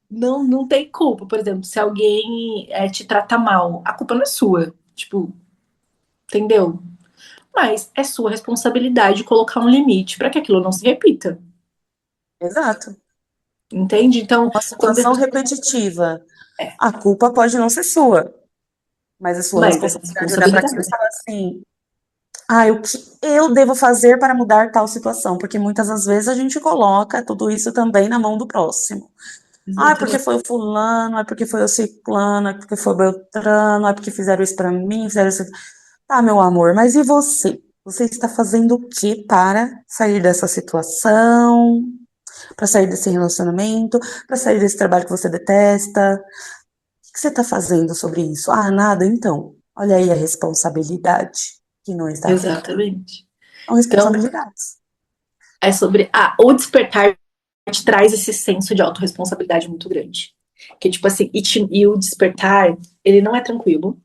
não tem culpa. Por exemplo, se alguém te trata mal, a culpa não é sua. Tipo, entendeu? Mas é sua responsabilidade colocar um limite para que aquilo não se repita. Exato. Entende? Então, Uma quando a situação gente. repetitiva. É, A culpa pode não ser sua, mas é sua mas é responsabilidade olhar para aquilo responsabilidade. e falar assim: ah, o que eu devo fazer para mudar tal situação? Porque muitas das vezes a gente coloca tudo isso também na mão do próximo. Ah, é porque Exatamente. foi o fulano, é porque foi o ciclano, é porque foi o beltrano, é porque fizeram isso pra mim, fizeram isso. Tá, meu amor, mas e você? Você está fazendo o que para sair dessa situação, para sair desse relacionamento, para sair desse trabalho que você detesta? O que você está fazendo sobre isso? Ah, nada, então. Olha aí a responsabilidade que não está aplicada. Exatamente. São Então, responsabilidades. é sobre. Ah, o despertar te traz esse senso de autorresponsabilidade muito grande. Que, tipo assim, e o despertar, ele não é tranquilo.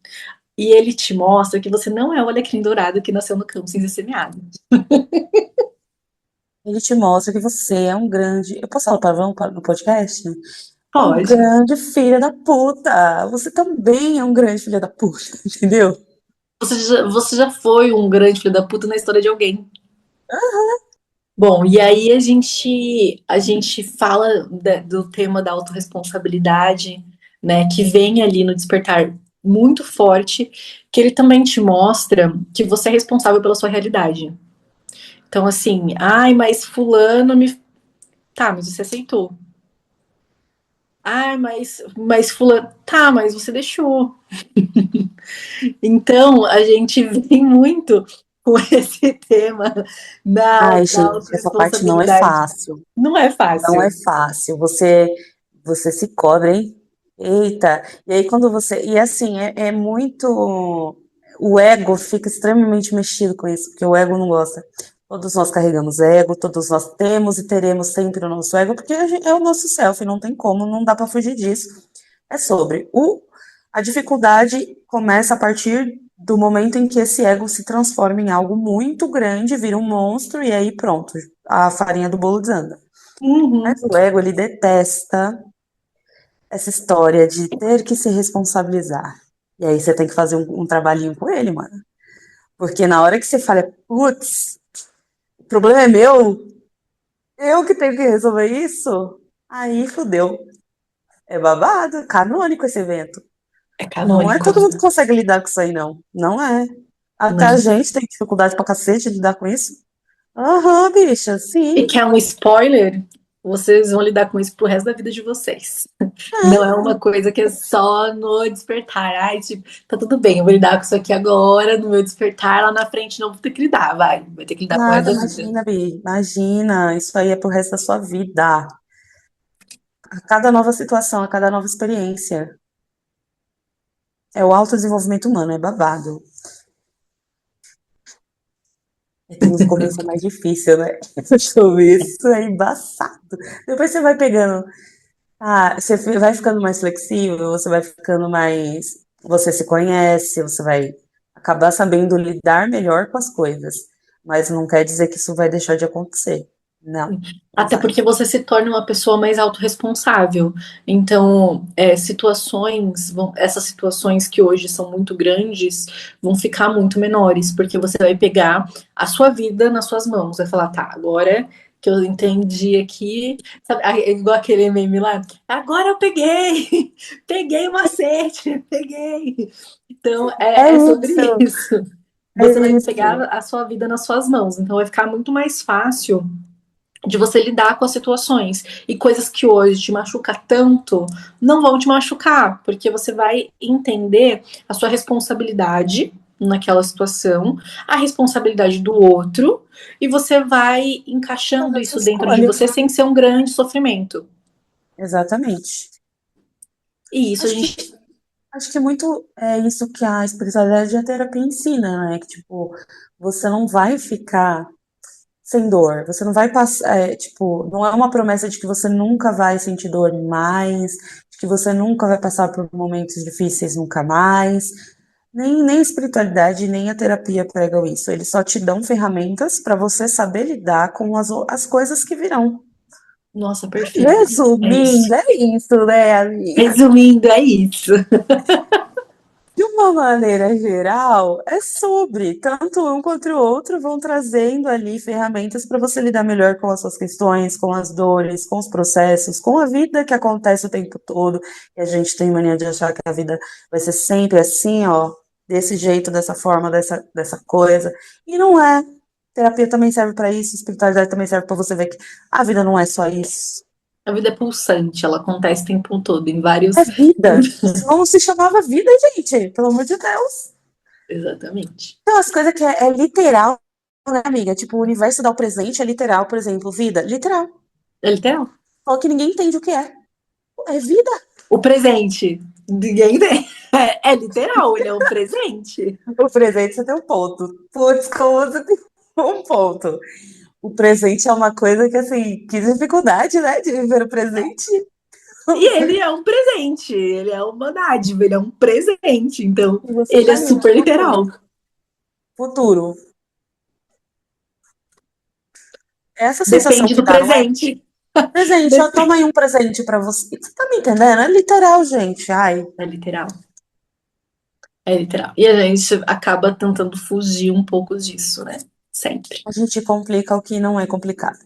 E ele te mostra que você não é o alecrim dourado que nasceu no campo sem ser semeado. Ele te mostra que você é um grande. Eu posso falar palavrão no podcast? Um Pode. grande filho da puta. Você também é um grande filho da puta, entendeu? Você já foi um grande filho da puta na história de alguém. Bom, e aí a gente fala do tema da autorresponsabilidade, né, que vem ali no despertar muito forte, que ele também te mostra que você é responsável pela sua realidade. Então, assim, ai, mas fulano me. Tá, mas você aceitou. Ai, mas fulano. Tá, mas você deixou. Então, a gente vem muito com esse tema Ai, da gente, essa parte não é autorresponsabilidade. fácil. Não é Não é fácil. fácil. Você se cobra, hein? Eita. E aí quando você. E assim, é muito. O ego fica extremamente mexido com isso, porque o ego não gosta. Todos nós carregamos ego, todos nós temos e teremos sempre o nosso ego, porque é o nosso self, não tem como, não dá pra fugir disso. É sobre a dificuldade começa a partir do momento em que esse ego se transforma em algo muito grande, vira um monstro e aí pronto, a farinha do bolo desanda. Mas Uhum. o ego, ele detesta essa história de ter que se responsabilizar. E aí você tem que fazer um trabalhinho com ele, mano. Porque na hora que você fala, putz, o problema é meu, eu que tenho que resolver isso, aí fodeu. É babado, é canônico esse evento. É Não é canônico. todo mundo que consegue lidar com isso aí, não. Não é. Até a Não. gente tem dificuldade pra cacete de lidar com isso. Aham, bicha, E sim. que é um spoiler, vocês vão lidar com isso pro resto da vida de vocês. Não é uma coisa que é só no despertar. Ai, tipo, tá tudo bem, eu vou lidar com isso aqui agora, no meu despertar, lá na frente não vou ter que lidar, vai ter que lidar pro resto Nada, da vida. imagina, Bi. Imagina, isso aí é pro resto da sua vida. A cada nova situação, a cada nova experiência. É o autodesenvolvimento humano, é babado. Tem os começos mais difíceis, né? Sobre isso é embaçado. Depois você vai pegando. Ah, você vai ficando mais flexível, você vai ficando mais. Você se conhece, você vai acabar sabendo lidar melhor com as coisas. Mas não quer dizer que isso vai deixar de acontecer. Não, não Até vai. porque você se torna uma pessoa mais autorresponsável. Então, essas situações que hoje são muito grandes vão ficar muito menores, porque você vai pegar a sua vida nas suas mãos. Vai falar, tá, agora que eu entendi aqui, sabe, igual aquele meme lá, agora eu peguei, peguei o macete, peguei. Então, É é sobre isso, isso. é Você vai pegar isso. a sua vida nas suas mãos. Então, vai ficar muito mais fácil de você lidar com as situações. E coisas que hoje te machuca tanto, não vão te machucar, porque você vai entender a sua responsabilidade naquela situação, a responsabilidade do outro, e você vai encaixando Fazer essa isso dentro de escolha. você sem ser um grande sofrimento. Exatamente. E isso a Acho que, gente. acho que muito é isso que a espiritualidade e a terapia ensina, né? Que, tipo, você não vai ficar sem dor. Você não vai passar, tipo, não é uma promessa de que você nunca vai sentir dor mais, de que você nunca vai passar por momentos difíceis nunca mais. Nem a espiritualidade, nem a terapia pregam isso. Eles só te dão ferramentas para você saber lidar com as coisas que virão. Nossa, perfeito. É isso. Resumindo, é isso, né, amiga? Resumindo, é isso. De uma maneira geral, é sobre tanto um quanto o outro vão trazendo ali ferramentas para você lidar melhor com as suas questões, com as dores, com os processos, com a vida que acontece o tempo todo. E a gente tem mania de achar que a vida vai ser sempre assim, ó, desse jeito, dessa forma, dessa coisa. E não é. Terapia também serve para isso, espiritualidade também serve para você ver que a vida não é só isso. A vida é pulsante, ela acontece o tempo todo, em vários. É vida. Senão não se chamava vida, gente. Pelo amor de Deus. Exatamente. Tem umas coisas que é literal, né, amiga? Tipo, o universo dá o presente é literal, por exemplo, vida, literal. É literal. Só que ninguém entende o que é. É vida. O presente, ninguém tem. É literal, ele é um presente. O presente você tem um ponto. Putz, como você tem um ponto. O presente é uma coisa que, assim, que dificuldade, né, de viver o presente. E ele é um presente, ele é uma dádiva, ele é um presente. Então, E você ele tá é aí no super literal. futuro. Essa sensação Depende que do dá, não é? presente. Presente, ó, toma aí um presente pra você. Você tá me entendendo? É literal, gente. Ai, É literal. É literal. E a gente acaba tentando fugir um pouco disso, né? Sempre. a gente complica o que não é complicado.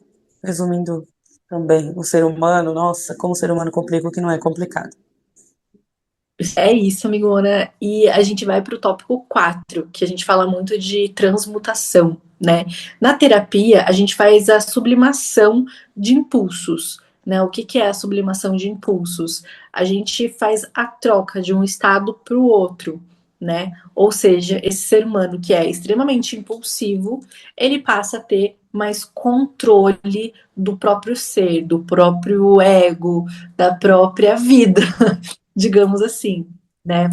Resumindo também, o ser humano, nossa, como o ser humano complica o que não é complicado. É isso, amigona. E a gente vai para o tópico 4, que a gente fala muito de transmutação, né? Na terapia, a gente faz a sublimação de impulsos, né? O que que é a sublimação de impulsos? A gente faz a troca de um estado para o outro, né? Ou seja, esse ser humano que é extremamente impulsivo, ele passa a ter mais controle do próprio ser, do próprio ego, da própria vida, digamos assim, né?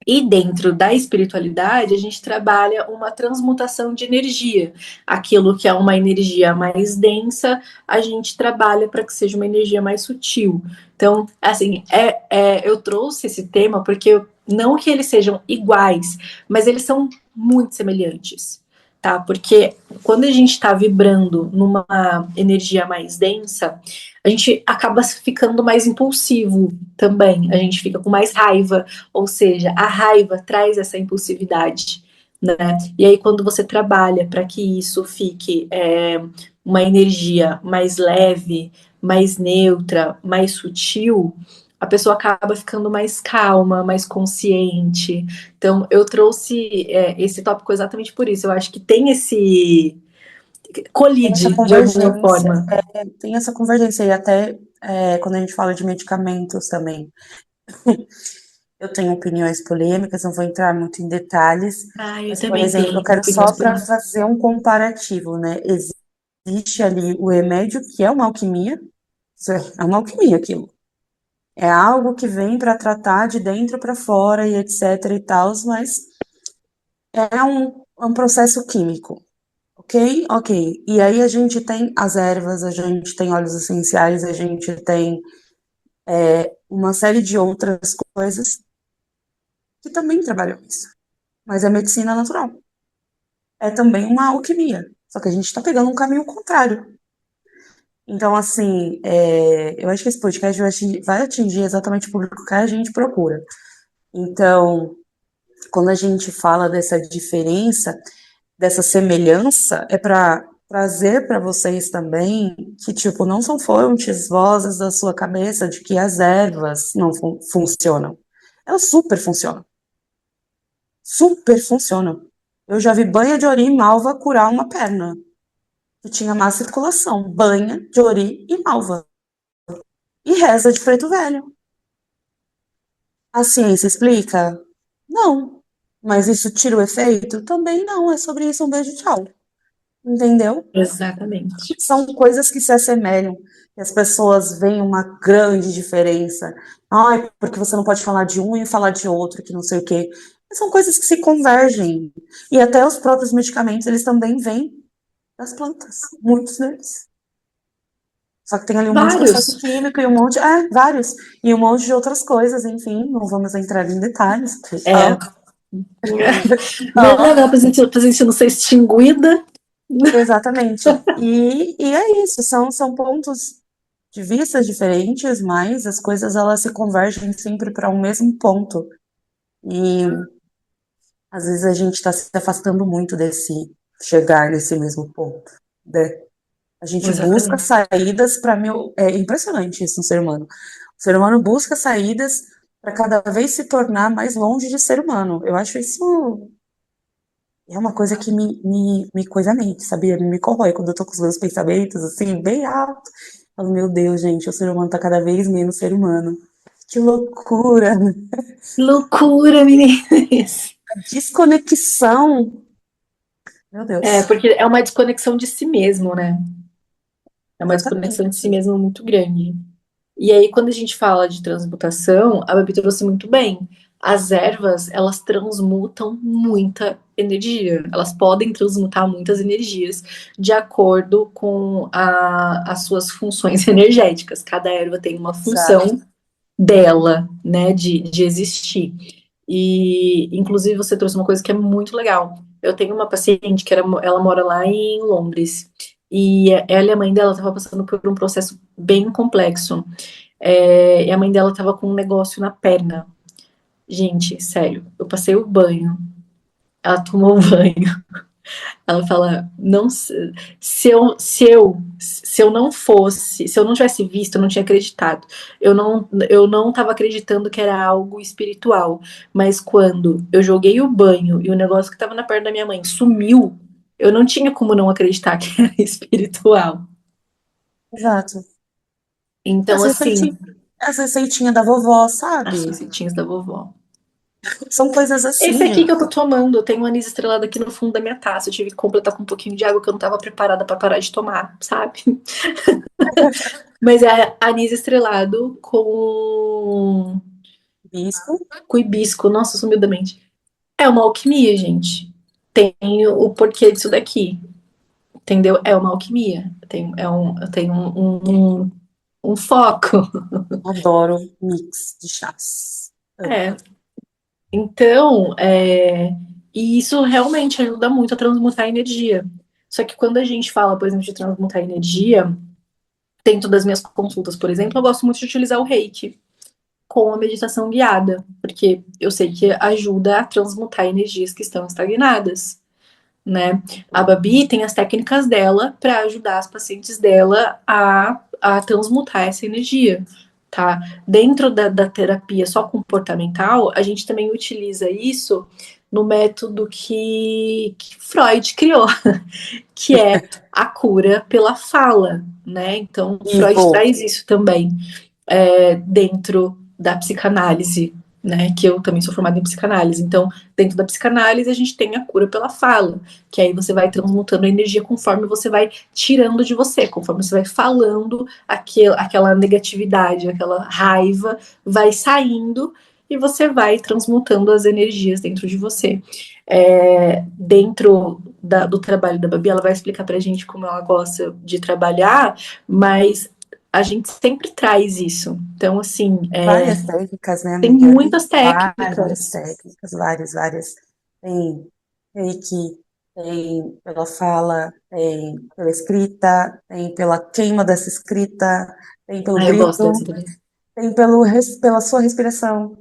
E dentro da espiritualidade, a gente trabalha uma transmutação de energia. Aquilo que é uma energia mais densa, a gente trabalha para que seja uma energia mais sutil. Então, assim, eu trouxe esse tema porque não que eles sejam iguais, mas eles são muito semelhantes, tá? Porque quando a gente está vibrando numa energia mais densa, a gente acaba ficando mais impulsivo também. A gente fica com mais raiva, ou seja, a raiva traz essa impulsividade, né? E aí, quando você trabalha para que isso fique uma energia mais leve, mais neutra, mais sutil, a pessoa acaba ficando mais calma, mais consciente. Então, eu trouxe esse tópico exatamente por isso. Eu acho que tem esse Tem essa colide de alguma convergência, forma. tem essa convergência, e até quando a gente fala de medicamentos também. Eu tenho opiniões polêmicas, não vou entrar muito em detalhes, Ah, eu mas, por também exemplo, eu tenho quero opiniões só para polêmicas. fazer um comparativo, né? Existe ali o remédio, que é uma alquimia, isso é uma alquimia aquilo. É algo que vem para tratar de dentro para fora e etc e tal, mas é um processo químico, ok? Ok. E aí a gente tem as ervas, a gente tem óleos essenciais, a gente tem uma série de outras coisas que também trabalham isso. Mas é medicina natural. É também uma alquimia. Só que a gente está pegando um caminho contrário. Então, assim, eu acho que esse podcast vai atingir exatamente o público que a gente procura. Então, quando a gente fala dessa diferença, dessa semelhança, é para trazer para vocês também que, tipo, não são fontes, vozes da sua cabeça de que as ervas não funcionam. Elas super funcionam. Super funcionam. Eu já vi banha de ori e malva curar uma perna que tinha má circulação. Banha de ori e malva. E reza de preto velho. A ciência explica? Não. Mas isso tira o efeito? Também não. É sobre isso. Um beijo, tchau. Entendeu? Exatamente. São coisas que se assemelham. E as pessoas veem uma grande diferença. Ai, porque você não pode falar de um e falar de outro, que não sei o quê. Mas são coisas que se convergem. E até os próprios medicamentos, eles também vêm das plantas. Muitos deles. Só que tem ali um monte de processo Vários. químico e um monte. Vários. E um monte de outras coisas, enfim. Não vamos entrar em detalhes. É. Ó, Melhor pra gente não ser extinguida. exatamente. E é isso. São pontos de vistas diferentes, mas as coisas elas se convergem sempre para um mesmo ponto. E às vezes a gente está se afastando muito desse chegar nesse mesmo ponto, né? A gente busca Exatamente. saídas para mil. É impressionante isso no ser humano. O ser humano busca saídas para cada vez se tornar mais longe de ser humano. Eu acho isso é uma coisa que me coisa a mente, sabia? Me corrói quando eu tô com os meus pensamentos assim, bem alto. Falo, meu Deus, gente, o ser humano tá cada vez menos ser humano. Que loucura! Loucura, meninas! A desconexão. Meu É, Deus. porque é uma desconexão de si mesmo, né? É uma Exatamente. desconexão de si mesmo muito grande. E aí, quando a gente fala de transmutação, a Babi trouxe muito bem. As ervas, elas transmutam muita energia. Elas podem transmutar muitas energias de acordo com as suas funções energéticas. Cada erva tem uma Exato. função dela, né, de existir. E, inclusive, você trouxe uma coisa que é muito legal. Eu tenho uma paciente que ela mora lá em Londres. E ela e a mãe dela estavam passando por um processo bem complexo. E a mãe dela estava com um negócio na perna. Gente, sério, eu passei o banho. Ela tomou o banho. Ela fala, não, se eu não fosse, se eu não tivesse visto, eu não tinha acreditado. Eu não estava acreditando que era algo espiritual. Mas quando eu joguei o banho e o negócio que estava na perna da minha mãe sumiu, eu não tinha como não acreditar que era espiritual. Exato. Então, assim, As receitinhas da vovó, as sabe? receitinhas da vovó. São coisas Esse assim, aqui que gente. eu tô tomando, eu tenho um anis estrelado aqui no fundo da minha taça. Eu tive que completar com um pouquinho de água que eu não tava preparada pra parar de tomar, sabe? Mas é anis estrelado Bispo. com hibisco. Nossa, sumiu da mente. É uma alquimia, gente. Tem o porquê disso daqui, entendeu? É uma alquimia. Tem um foco. Adoro mix de chás. Amo. É. Então, e isso realmente ajuda muito a transmutar energia. Só que quando a gente fala, por exemplo, de transmutar energia, dentro das minhas consultas, por exemplo, eu gosto muito de utilizar o reiki com a meditação guiada, porque eu sei que ajuda a transmutar energias que estão estagnadas, né? A Babi tem as técnicas dela para ajudar as pacientes dela a transmutar essa energia, tá? Dentro da terapia só comportamental, a gente também utiliza isso no método que Freud criou, que é a cura pela fala, né? Então, Freud Vivo. traz isso também dentro da psicanálise, né? Que eu também sou formada em psicanálise. Então, dentro da psicanálise, a gente tem a cura pela fala, que aí você vai transmutando a energia conforme você vai tirando de você, conforme você vai falando, aquela negatividade, aquela raiva vai saindo e você vai transmutando as energias dentro de você. Dentro do trabalho da Babi, ela vai explicar pra gente como ela gosta de trabalhar, mas a gente sempre traz isso. Então, assim, Várias técnicas, né, tem amiga? muitas Várias técnicas. técnicas, várias, várias. Tem reiki, tem pela fala, tem pela escrita, tem pela queima dessa escrita, tem pelo Ah, eu gosto grito, dessa também. tem pela sua respiração.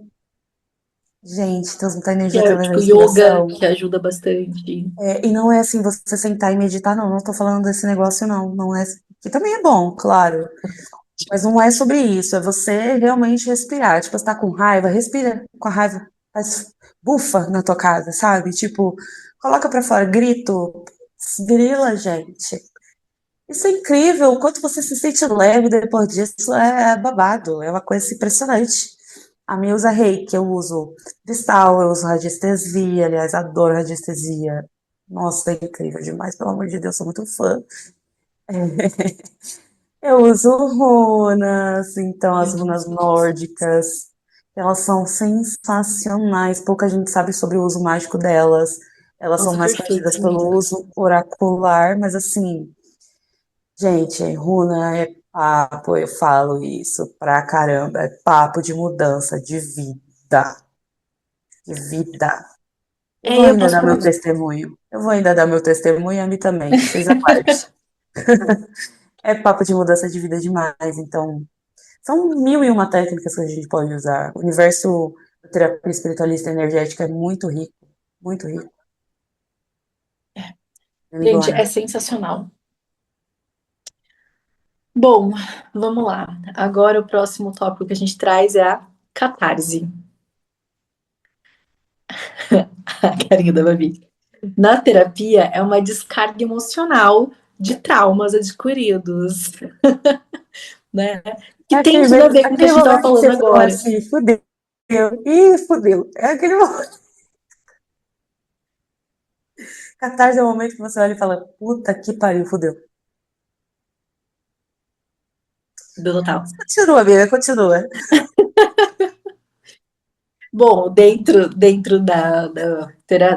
Gente, transmutar Que energia é através da tipo yoga, respiração. que ajuda bastante. E não é assim você sentar e meditar, não. Não tô falando desse negócio, não. Não é. Que também é bom, claro. Mas não é sobre isso. É você realmente respirar. Tipo, você tá com raiva, respira com a raiva. Faz bufa na tua casa, sabe? Tipo, coloca pra fora, grito. Grila, gente. Isso é incrível. O quanto você se sente leve depois disso é babado. É uma coisa impressionante. A minha usa reiki, eu uso cristal, eu uso radiestesia. Aliás, adoro radiestesia. Nossa, é incrível demais. Pelo amor de Deus, sou muito fã. Eu uso runas, então as runas nórdicas, elas são sensacionais. Pouca gente sabe sobre o uso mágico delas. Elas são Nossa, mais perfeito, conhecidas pelo amiga. uso oracular, mas assim, gente, runa é papo, eu falo isso pra caramba, é papo de mudança de vida, de vida. Eu vou Eu ainda posso dar meu falar. testemunho. Eu vou ainda dar meu testemunho e a mim também. Vocês aguardem. É papo de mudança de vida demais, então. São mil e uma técnicas que a gente pode usar. O universo da terapia espiritualista energética é muito rico, muito rico. Gente, Amigona. é sensacional. Bom, vamos lá. Agora o próximo tópico que a gente traz é a catarse. A carinha da Babi. Na terapia, é uma descarga emocional de traumas adquiridos, né? É Que tem tudo a ver com o que a aquele gente estava momento que falando você falou agora. assim, fudeu. Ih, fudeu. É aquele momento. Catarse é o momento que você olha e fala, puta que pariu, fudeu. Do total. Continua, amiga, continua. Bom, dentro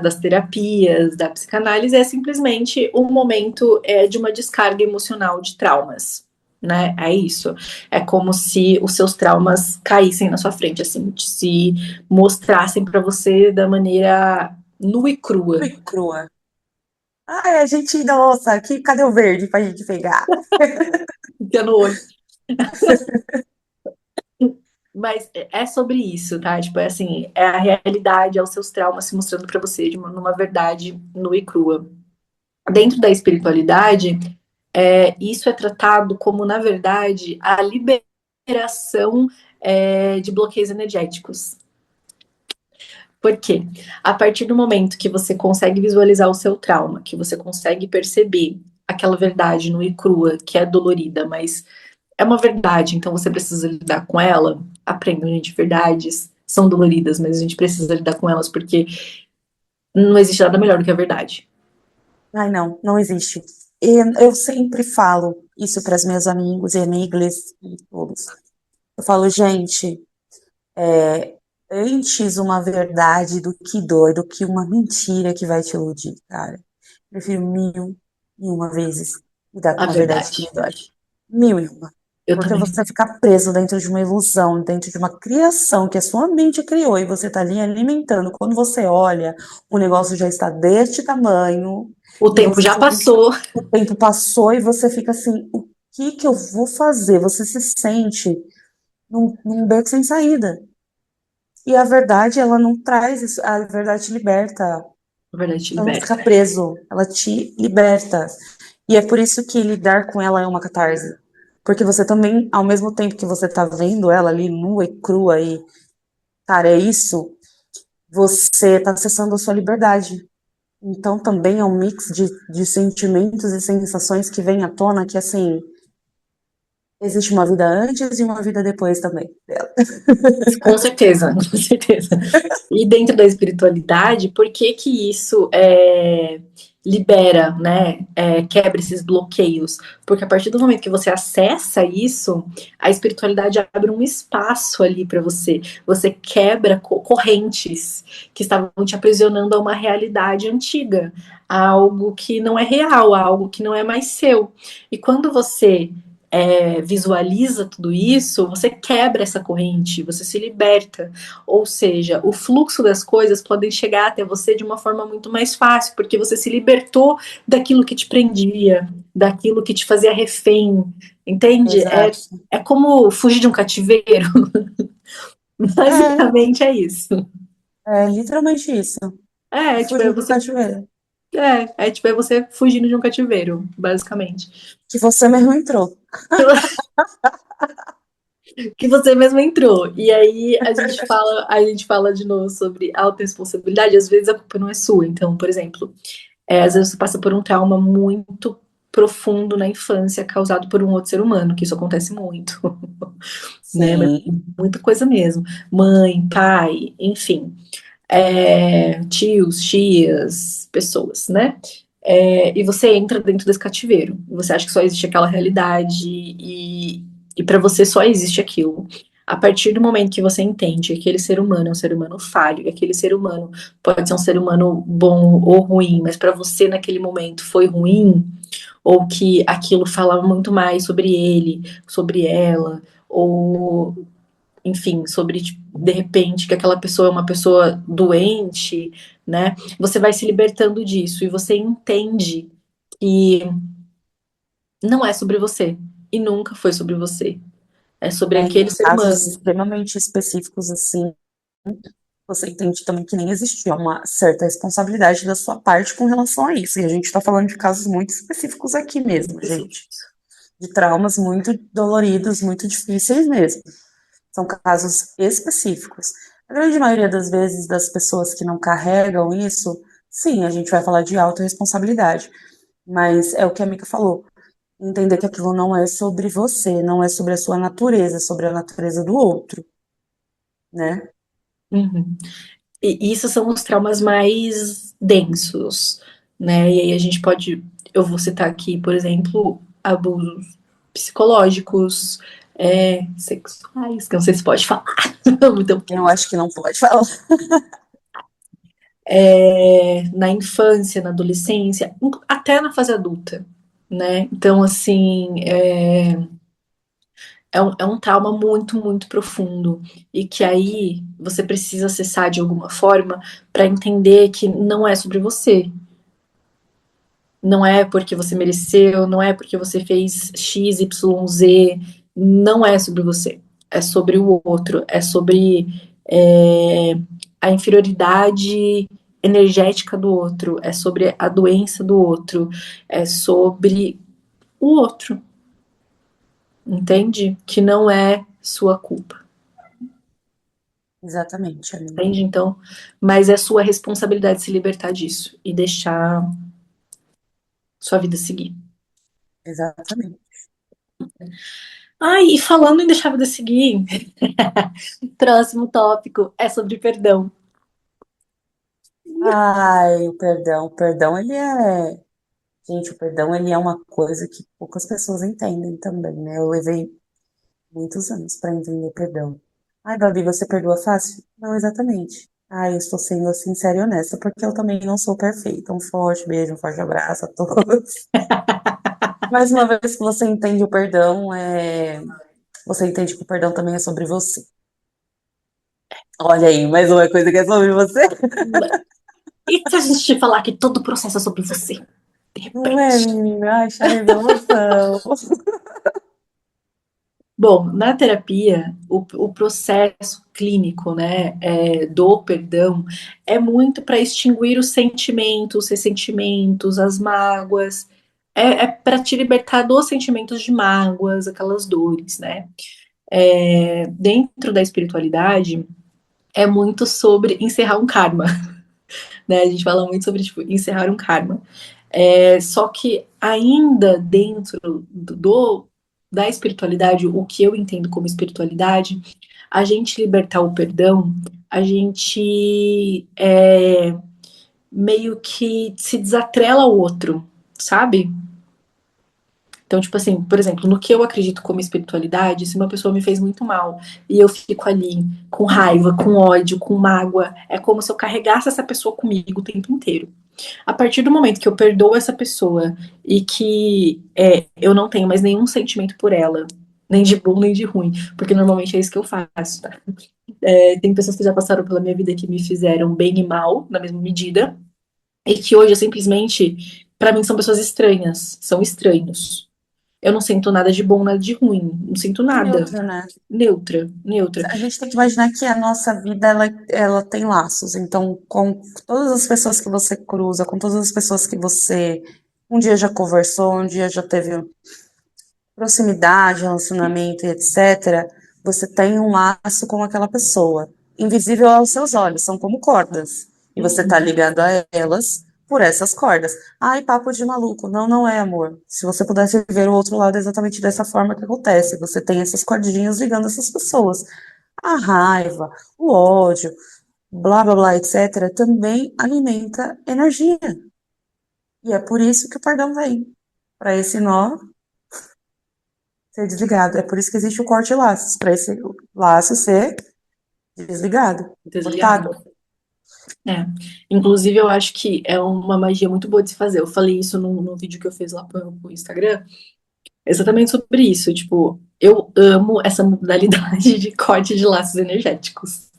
das terapias, da psicanálise, é simplesmente um momento de uma descarga emocional de traumas, né? É isso. É como se os seus traumas caíssem na sua frente, assim, se mostrassem para você da maneira nua e crua. Crua e crua. Ai, a gente, nossa, aqui, cadê o verde pra gente pegar? Fica no olho. Mas é sobre isso, tá? Tipo, é assim, é a realidade, é os seus traumas se mostrando para você numa verdade nua e crua. Dentro da espiritualidade, isso é tratado como, na verdade, a liberação de bloqueios energéticos. Por quê? A partir do momento que você consegue visualizar o seu trauma, que você consegue perceber aquela verdade nua e crua, que é dolorida, mas é uma verdade, então você precisa lidar com ela. Aprendam, gente, verdades são doloridas, mas a gente precisa lidar com elas porque não existe nada melhor do que a verdade. Ai, não, não existe. E eu sempre falo isso para os meus amigos e amigas e todos. Eu falo, gente, antes uma verdade do que dói, do que uma mentira que vai te iludir, cara. Prefiro mil e uma vezes lidar com A uma verdade que verdade. me dói. Mil e uma. Eu Porque também. você ficar preso dentro de uma ilusão, dentro de uma criação que a sua mente criou e você tá ali alimentando. Quando você olha, o negócio já está deste tamanho O e tempo você já sente passou. o tempo passou e você fica assim, o que que eu vou fazer? Você se sente num beco sem saída. E a verdade, ela não traz isso, a verdade te liberta. A verdade te Ela não fica liberta. preso, ela te liberta. E é por isso que lidar com ela é uma catarse. Porque você também, ao mesmo tempo que você tá vendo ela ali nua e crua e, cara, é isso, você tá acessando a sua liberdade. Então também é um mix de sentimentos e sensações que vem à tona que, assim, existe uma vida antes e uma vida depois também dela. Com certeza, com certeza. E dentro da espiritualidade, por que que isso libera, né? Quebra esses bloqueios? Porque a partir do momento que você acessa isso, a espiritualidade abre um espaço ali para você. Você quebra correntes que estavam te aprisionando a uma realidade antiga, a algo que não é real, a algo que não é mais seu. E quando você visualiza tudo isso, você quebra essa corrente, você se liberta. Ou seja, o fluxo das coisas podem chegar até você de uma forma muito mais fácil, porque você se libertou daquilo que te prendia, daquilo que te fazia refém, entende? Exato. É como fugir de um cativeiro. É, Basicamente é isso. é literalmente isso. É, tipo, Fugir do cativeiro. é você fugindo de um cativeiro, basicamente. Que você mesmo entrou. Que você mesmo entrou. E aí a gente fala de novo sobre autorresponsabilidade, às vezes a culpa não é sua. Então, por exemplo, às vezes você passa por um trauma muito profundo na infância causado por um outro ser humano, que isso acontece muito, né? Mas Sim, muita coisa mesmo. Mãe, pai, enfim, tios, tias, pessoas, né? E você entra dentro desse cativeiro. Você acha que só existe aquela realidade e para você só existe aquilo. A partir do momento que você entende que aquele ser humano é um ser humano falho, e aquele ser humano pode ser um ser humano bom ou ruim, mas para você naquele momento foi ruim, ou que aquilo falava muito mais sobre ele, sobre ela, ou enfim, sobre tipo, de repente que aquela pessoa é uma pessoa doente, né? Você vai se libertando disso e você entende que não é sobre você e nunca foi sobre você. É sobre em aquele ser casos humano. extremamente específicos assim, você entende também que nem existia uma certa responsabilidade da sua parte com relação a isso. E a gente está falando de casos muito específicos aqui mesmo, gente. De traumas muito doloridos, muito difíceis mesmo. São casos específicos. A grande maioria das vezes das pessoas que não carregam isso, sim, a gente vai falar de autorresponsabilidade. Mas é o que a Mika falou. Entender que aquilo não é sobre você, não é sobre a sua natureza, é sobre a natureza do outro, né? Uhum. E isso são os traumas mais densos, né? E aí a gente pode, eu vou citar aqui, por exemplo, abusos psicológicos, sexuais, que eu não sei se pode falar. Então, Eu acho que não pode falar. na infância, na adolescência, até na fase adulta, né? Então, assim, é um trauma muito, muito profundo e que aí você precisa acessar de alguma forma para entender que não é sobre você. Não é porque você mereceu, não é porque você fez X, Y, Z, não é sobre você. É sobre o outro, é sobre a inferioridade energética do outro, é sobre a doença do outro, é sobre o outro, entende? Que não é sua culpa, Exatamente, amiga. entende? Então, mas é sua responsabilidade se libertar disso e deixar sua vida seguir. Exatamente. Ai, e falando em deixar a vida seguir, próximo tópico é sobre perdão. Ai, o perdão, ele é. Gente, o perdão, ele é uma coisa que poucas pessoas entendem também, né? Eu levei muitos anos para entender perdão. Ai, Babi, você perdoa fácil? Não, exatamente. Ai, eu estou sendo sincera e honesta, porque eu também não sou perfeita. Um forte beijo, um forte abraço a todos. Mais uma vez que você entende o perdão, você entende que o perdão também é sobre você. Olha aí, mais uma coisa que é sobre você. E se a gente falar que todo o processo é sobre você, de Não é, repente? menina? Ai, chá revelação. Bom, na terapia, o processo clínico, né, do perdão é muito para extinguir os sentimentos, os ressentimentos, as mágoas. É para te libertar dos sentimentos de mágoas, aquelas dores, né? Dentro da espiritualidade, é muito sobre encerrar um karma, né? A gente fala muito sobre, tipo, encerrar um karma. Só que ainda dentro da espiritualidade, o que eu entendo como espiritualidade, a gente libertar o perdão, a gente meio que se desatrela ao outro, sabe? Então, tipo assim, por exemplo, no que eu acredito como espiritualidade, se uma pessoa me fez muito mal e eu fico ali com raiva, com ódio, com mágoa, é como se eu carregasse essa pessoa comigo o tempo inteiro. A partir do momento que eu perdoo essa pessoa e que eu não tenho mais nenhum sentimento por ela, nem de bom nem de ruim, porque normalmente é isso que eu faço, tá? Tem pessoas que já passaram pela minha vida que me fizeram bem e mal, na mesma medida, e que hoje eu simplesmente, pra mim, são pessoas estranhas, são estranhos. Eu não sinto nada de bom, nada de ruim, não sinto É nada. neutro, né? Neutra, neutra. A gente tem que imaginar que a nossa vida ela tem laços. Então, com todas as pessoas que você cruza, com todas as pessoas que você um dia já conversou, um dia já teve proximidade, relacionamento e etc., você tem um laço com aquela pessoa, invisível aos seus olhos, são como cordas. E você tá ligado a elas por essas cordas. Ai, papo de maluco. Não, não é, amor. Se você pudesse ver o outro lado, é exatamente dessa forma que acontece. Você tem essas cordinhas ligando essas pessoas. A raiva, o ódio, blá blá blá, etc., também alimenta energia. E é por isso que o perdão vem. Para esse nó ser desligado. É por isso que existe o corte de laços, para esse laço ser desligado, Desligado. cortado. É. Inclusive, eu acho que é uma magia muito boa de se fazer. Eu falei isso no vídeo que eu fiz lá pro Instagram, exatamente sobre isso. Tipo, eu amo essa modalidade de corte de laços energéticos.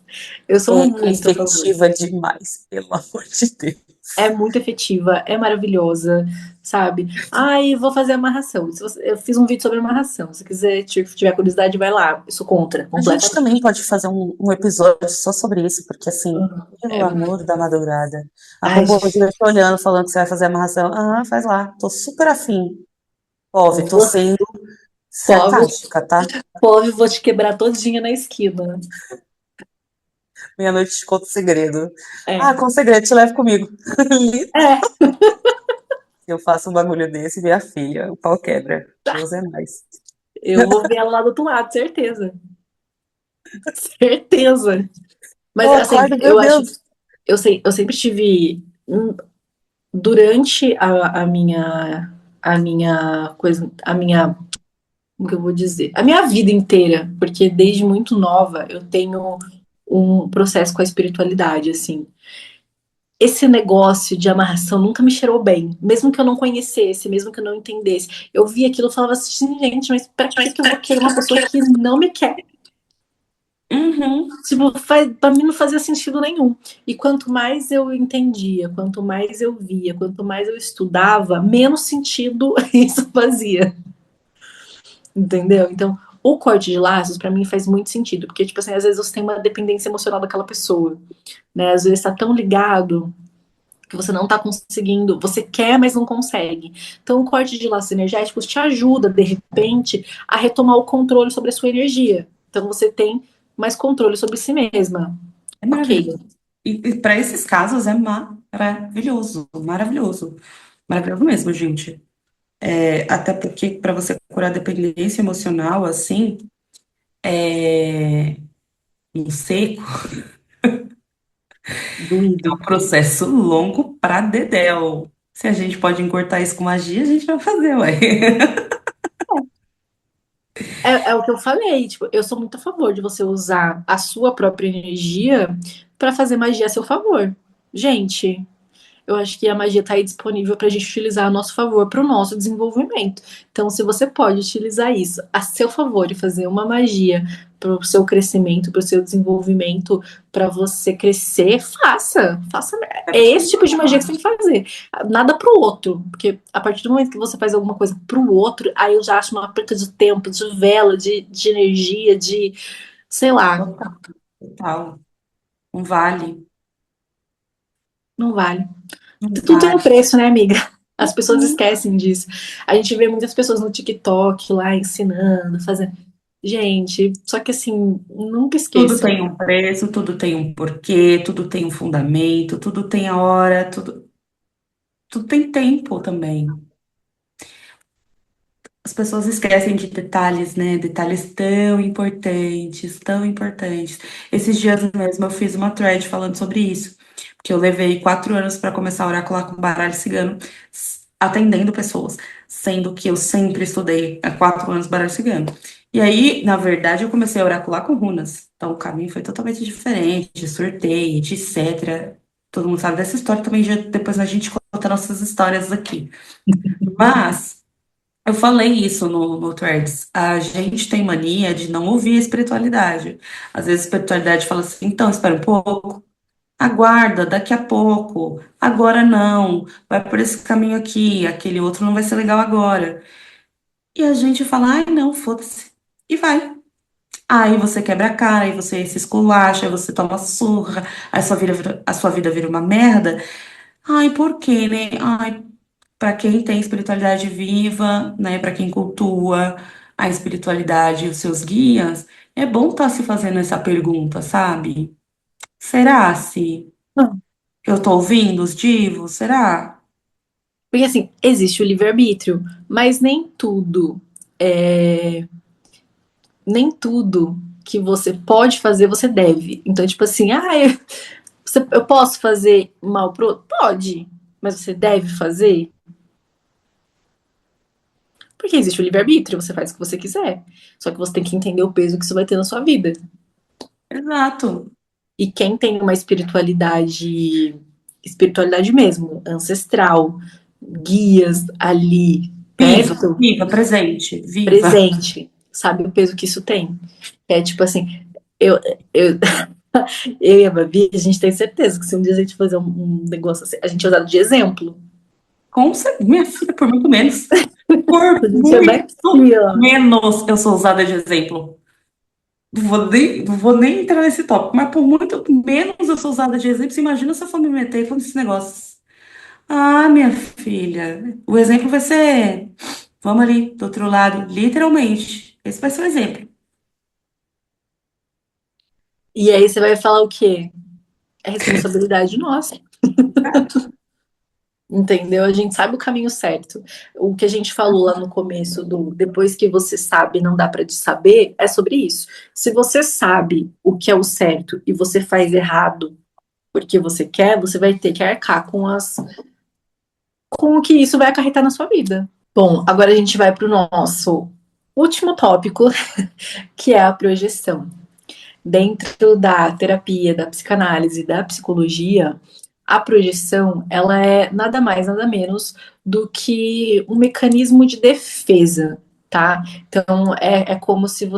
Eu sou É muito a favor. efetiva demais, pelo amor de Deus. É muito efetiva, é maravilhosa, sabe? Ai, vou fazer amarração. Eu fiz um vídeo sobre amarração. Se quiser, tiver curiosidade, vai lá. Eu sou contra, A gente completamente. também pode fazer um episódio só sobre isso, porque assim, pelo É, amor da madrugada. A ai, Pombogira vai te olhando, falando que você vai fazer amarração. Ah, faz lá. Tô super afim. Pove, tô vou, sendo pobre, sarcástica, tá? pobre, vou te quebrar todinha na esquina. Meia-noite te conto o segredo. É, Ah, com segredo, te levo comigo. é. Eu faço um bagulho desse, minha filha, o pau quebra. Deus é mais. Eu vou ver ela lá do outro lado, certeza. Certeza. Mas Eu assim, acordo, meu eu acho, Deus. eu sempre tive durante a minha coisa, como que eu vou dizer? A minha vida inteira, porque desde muito nova eu tenho um processo com a espiritualidade, assim. Esse negócio de amarração nunca me cheirou bem, mesmo que eu não conhecesse, mesmo que eu não entendesse. Eu via aquilo e falava assim, gente, mas pra que que eu vou querer uma pessoa que não me quer? Uhum. Tipo, pra mim não fazia sentido nenhum. E quanto mais eu entendia, quanto mais eu via, quanto mais eu estudava, menos sentido isso fazia. Entendeu? Então, o corte de laços, pra mim, faz muito sentido. Porque, tipo assim, às vezes você tem uma dependência emocional daquela pessoa, né? Às vezes tá tão ligado que você não tá conseguindo, você quer, mas não consegue. Então, o corte de laços energéticos te ajuda, de repente, a retomar o controle sobre a sua energia. Então, você tem mais controle sobre si mesma. É Ok. maravilhoso. E para esses casos é maravilhoso, maravilhoso. Maravilhoso mesmo, gente. Até porque para você curar dependência emocional, assim, em seco, é Doído. um processo longo pra dedéu. Se a gente pode encurtar isso com magia, a gente vai fazer, ué. É o que eu falei, tipo, eu sou muito a favor de você usar a sua própria energia pra fazer magia a seu favor. Gente, eu acho que a magia está aí disponível para a gente utilizar a nosso favor para o nosso desenvolvimento. Então, se você pode utilizar isso a seu favor e fazer uma magia para o seu crescimento, para o seu desenvolvimento, para você crescer, faça. Faça. É esse tipo de magia que você tem que fazer. Nada para o outro. Porque a partir do momento que você faz alguma coisa para o outro, aí eu já acho uma perca de tempo, de vela, de energia, de sei lá, Total, total. Não vale, não vale. não Tudo tem um vale. preço, né, amiga? As pessoas Uhum. esquecem disso. A gente vê muitas pessoas no TikTok lá ensinando, fazendo. Gente, só que assim, nunca Tudo esqueçam. tem um preço, tudo tem um porquê, tudo tem um fundamento, tudo tem a hora, tudo tem tempo também. As pessoas esquecem de detalhes, né? Detalhes tão importantes, tão importantes. Esses dias mesmo eu fiz uma thread falando sobre isso, porque eu levei 4 anos para começar a oracular com baralho cigano, atendendo pessoas, sendo que eu sempre estudei há 4 anos baralho cigano. E aí, na verdade, eu comecei a oracular com runas. Então, o caminho foi totalmente diferente, sorteio, etc. Todo mundo sabe dessa história também, já, depois a gente conta nossas histórias aqui. Mas eu falei isso no Threads. A gente tem mania de não ouvir a espiritualidade. Às vezes a espiritualidade fala assim, então, espera um pouco, aguarda, daqui a pouco, agora não, vai por esse caminho aqui, aquele outro não vai ser legal agora. E a gente fala, ai, não, foda-se. E vai. Aí você quebra a cara, aí você se esculacha, aí você toma surra, aí a sua vida vira uma merda. Ai, por quê, né? Ai, para quem tem espiritualidade viva, né, para quem cultua a espiritualidade e os seus guias, é bom estar se fazendo essa pergunta, sabe? Será se eu tô ouvindo os divos? Será? Porque assim, existe o livre-arbítrio, mas nem tudo que você pode fazer, você deve. Então, tipo assim, eu posso fazer mal pro outro? Pode, mas você deve fazer? Porque existe o livre-arbítrio, você faz o que você quiser. Só que você tem que entender o peso que isso vai ter na sua vida. Exato. E quem tem uma espiritualidade mesmo, ancestral, guias ali Viva, perto, viva, presente, viva. presente, sabe o peso que isso tem? É tipo assim, eu, eu, eu e a Babi, a gente tem certeza que se um dia a gente fazer um negócio assim, a gente é usado de exemplo. Com certeza, minha filha, por muito menos. A Por gente é muito daqui, ó. menos eu sou usada de exemplo. Não vou nem entrar nesse tópico, mas por muito menos eu sou usada de exemplo. Você imagina se eu for me meter com esses negócios. Ah, minha filha, o exemplo vai ser, vamos ali, do outro lado, literalmente. Esse vai ser o exemplo. E aí você vai falar o quê? É responsabilidade nossa. Entendeu? A gente sabe o caminho certo. O que a gente falou lá no começo do depois que você sabe, não dá para de saber, é sobre isso. Se você sabe o que é o certo e você faz errado porque você quer, você vai ter que arcar com o que isso vai acarretar na sua vida. Bom, agora a gente vai para o nosso último tópico, que é a projeção. Dentro da terapia, da psicanálise, da psicologia, a projeção, ela é nada mais, nada menos do que um mecanismo de defesa, tá? Então, é como se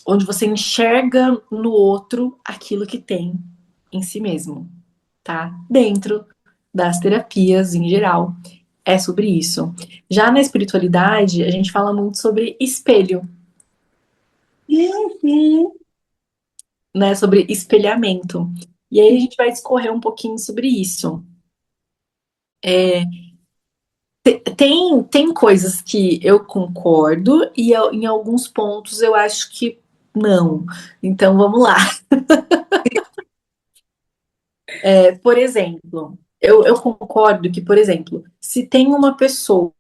onde você enxerga no outro aquilo que tem em si mesmo, tá? Dentro das terapias em geral, é sobre isso. Já na espiritualidade, a gente fala muito sobre espelho, Uhum. né? Sobre espelhamento. E aí a gente vai discorrer um pouquinho sobre isso. Tem coisas que eu concordo e em alguns pontos eu acho que não. Então vamos lá. Por exemplo, eu concordo que, por exemplo, se tem uma pessoa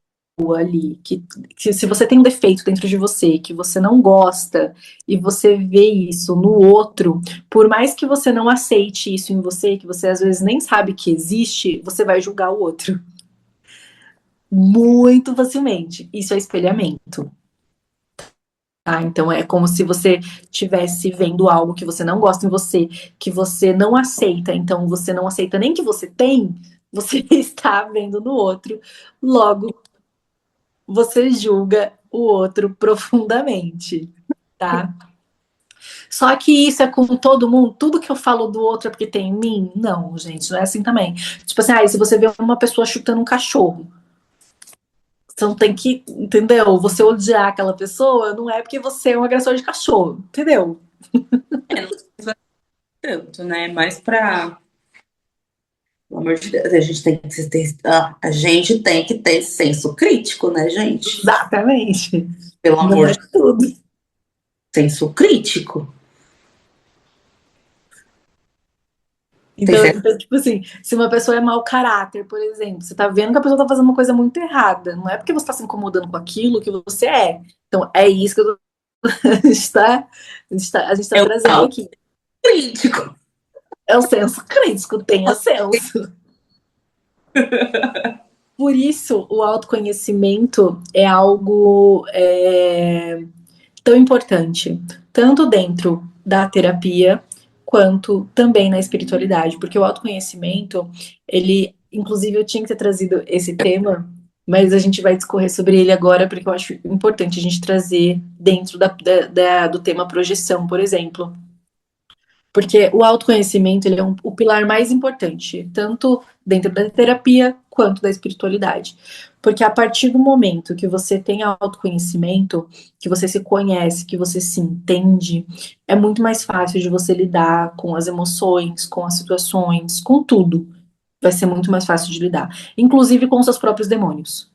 ali que se você tem um defeito dentro de você que você não gosta e você vê isso no outro, por mais que você não aceite isso em você, que você às vezes nem sabe que existe, você vai julgar o outro muito facilmente. Isso é espelhamento. Tá? Então é como se você estivesse vendo algo que você não gosta em você, que você não aceita, então você não aceita nem que você tem, você está vendo no outro, logo você julga o outro profundamente, tá? Só que isso é com todo mundo, tudo que eu falo do outro é porque tem em mim? Não, gente, não é assim também. Tipo assim, se você vê uma pessoa chutando um cachorro, você não tem que, entendeu? Você odiar aquela pessoa não é porque você é um agressor de cachorro, entendeu? Não precisa tanto, né? Mas pra. Pelo amor de Deus, a gente tem que ter, a gente tem que ter senso crítico, né, gente? Exatamente. Pelo Não amor é de Deus, tudo. senso crítico. Tem Então, senso. tipo assim, se uma pessoa é mau caráter, por exemplo, você tá vendo que a pessoa tá fazendo uma coisa muito errada. Não é porque você tá se incomodando com aquilo que você é. Então, é isso que a gente tá, a gente tá É o trazendo tal aqui. crítico. É o senso crítico, tenha senso. Por isso, o autoconhecimento é algo tão importante, tanto dentro da terapia quanto também na espiritualidade, porque o autoconhecimento, ele, inclusive, eu tinha que ter trazido esse tema, mas a gente vai discorrer sobre ele agora, porque eu acho importante a gente trazer dentro do tema projeção, por exemplo. Porque o autoconhecimento ele é o pilar mais importante, tanto dentro da terapia quanto da espiritualidade. Porque a partir do momento que você tem autoconhecimento, que você se conhece, que você se entende, é muito mais fácil de você lidar com as emoções, com as situações, com tudo. Vai ser muito mais fácil de lidar, inclusive com os seus próprios demônios.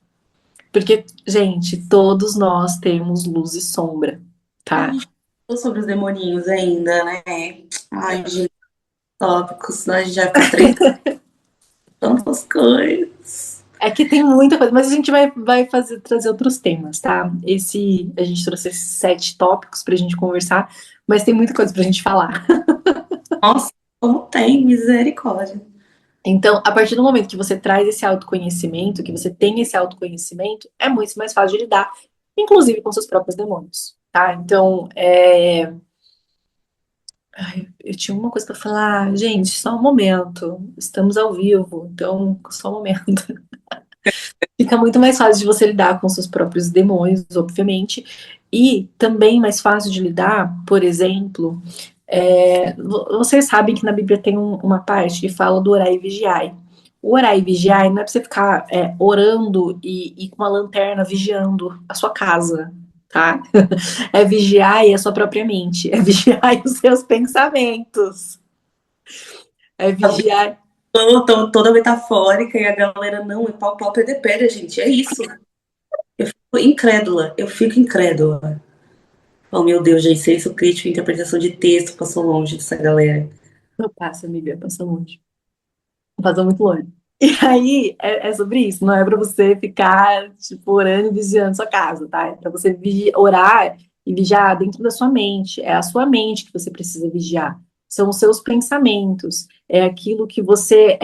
Porque, gente, todos nós temos luz e sombra, A tá? gente falou sobre os demoninhos ainda, né? Ai, gente, tópicos, senão a gente vai ficar 30 tantas coisas. É que tem muita coisa, mas a gente vai trazer outros temas, tá? A gente trouxe esses 7 tópicos pra gente conversar, mas tem muita coisa pra gente falar. Nossa, como tem misericórdia. Então, a partir do momento que você traz esse autoconhecimento, que você tem esse autoconhecimento, é muito mais fácil de lidar, inclusive com seus próprios demônios, tá? Então, eu tinha uma coisa pra falar, gente, só um momento, estamos ao vivo, então, só um momento. Fica muito mais fácil de você lidar com seus próprios demônios, obviamente, e também mais fácil de lidar, por exemplo, vocês sabem que na Bíblia tem uma parte que fala do orar e vigiar. O orar e vigiar não é pra você ficar orando e com uma lanterna vigiando a sua casa, tá? É vigiar e a sua própria mente, é vigiar os seus pensamentos, é vigiar. Toda metafórica e a galera, não, é pau, pau, pé, pé, gente, é isso. Eu fico incrédula, eu fico incrédula. Oh, meu Deus, gente, senso crítico e interpretação de texto passou longe dessa galera. Não passa, amiga, passa longe. Passa muito longe. E aí, é sobre isso, não é para você ficar, tipo, orando e vigiando sua casa, tá? É para você orar e vigiar dentro da sua mente. É a sua mente que você precisa vigiar. São os seus pensamentos, é aquilo que você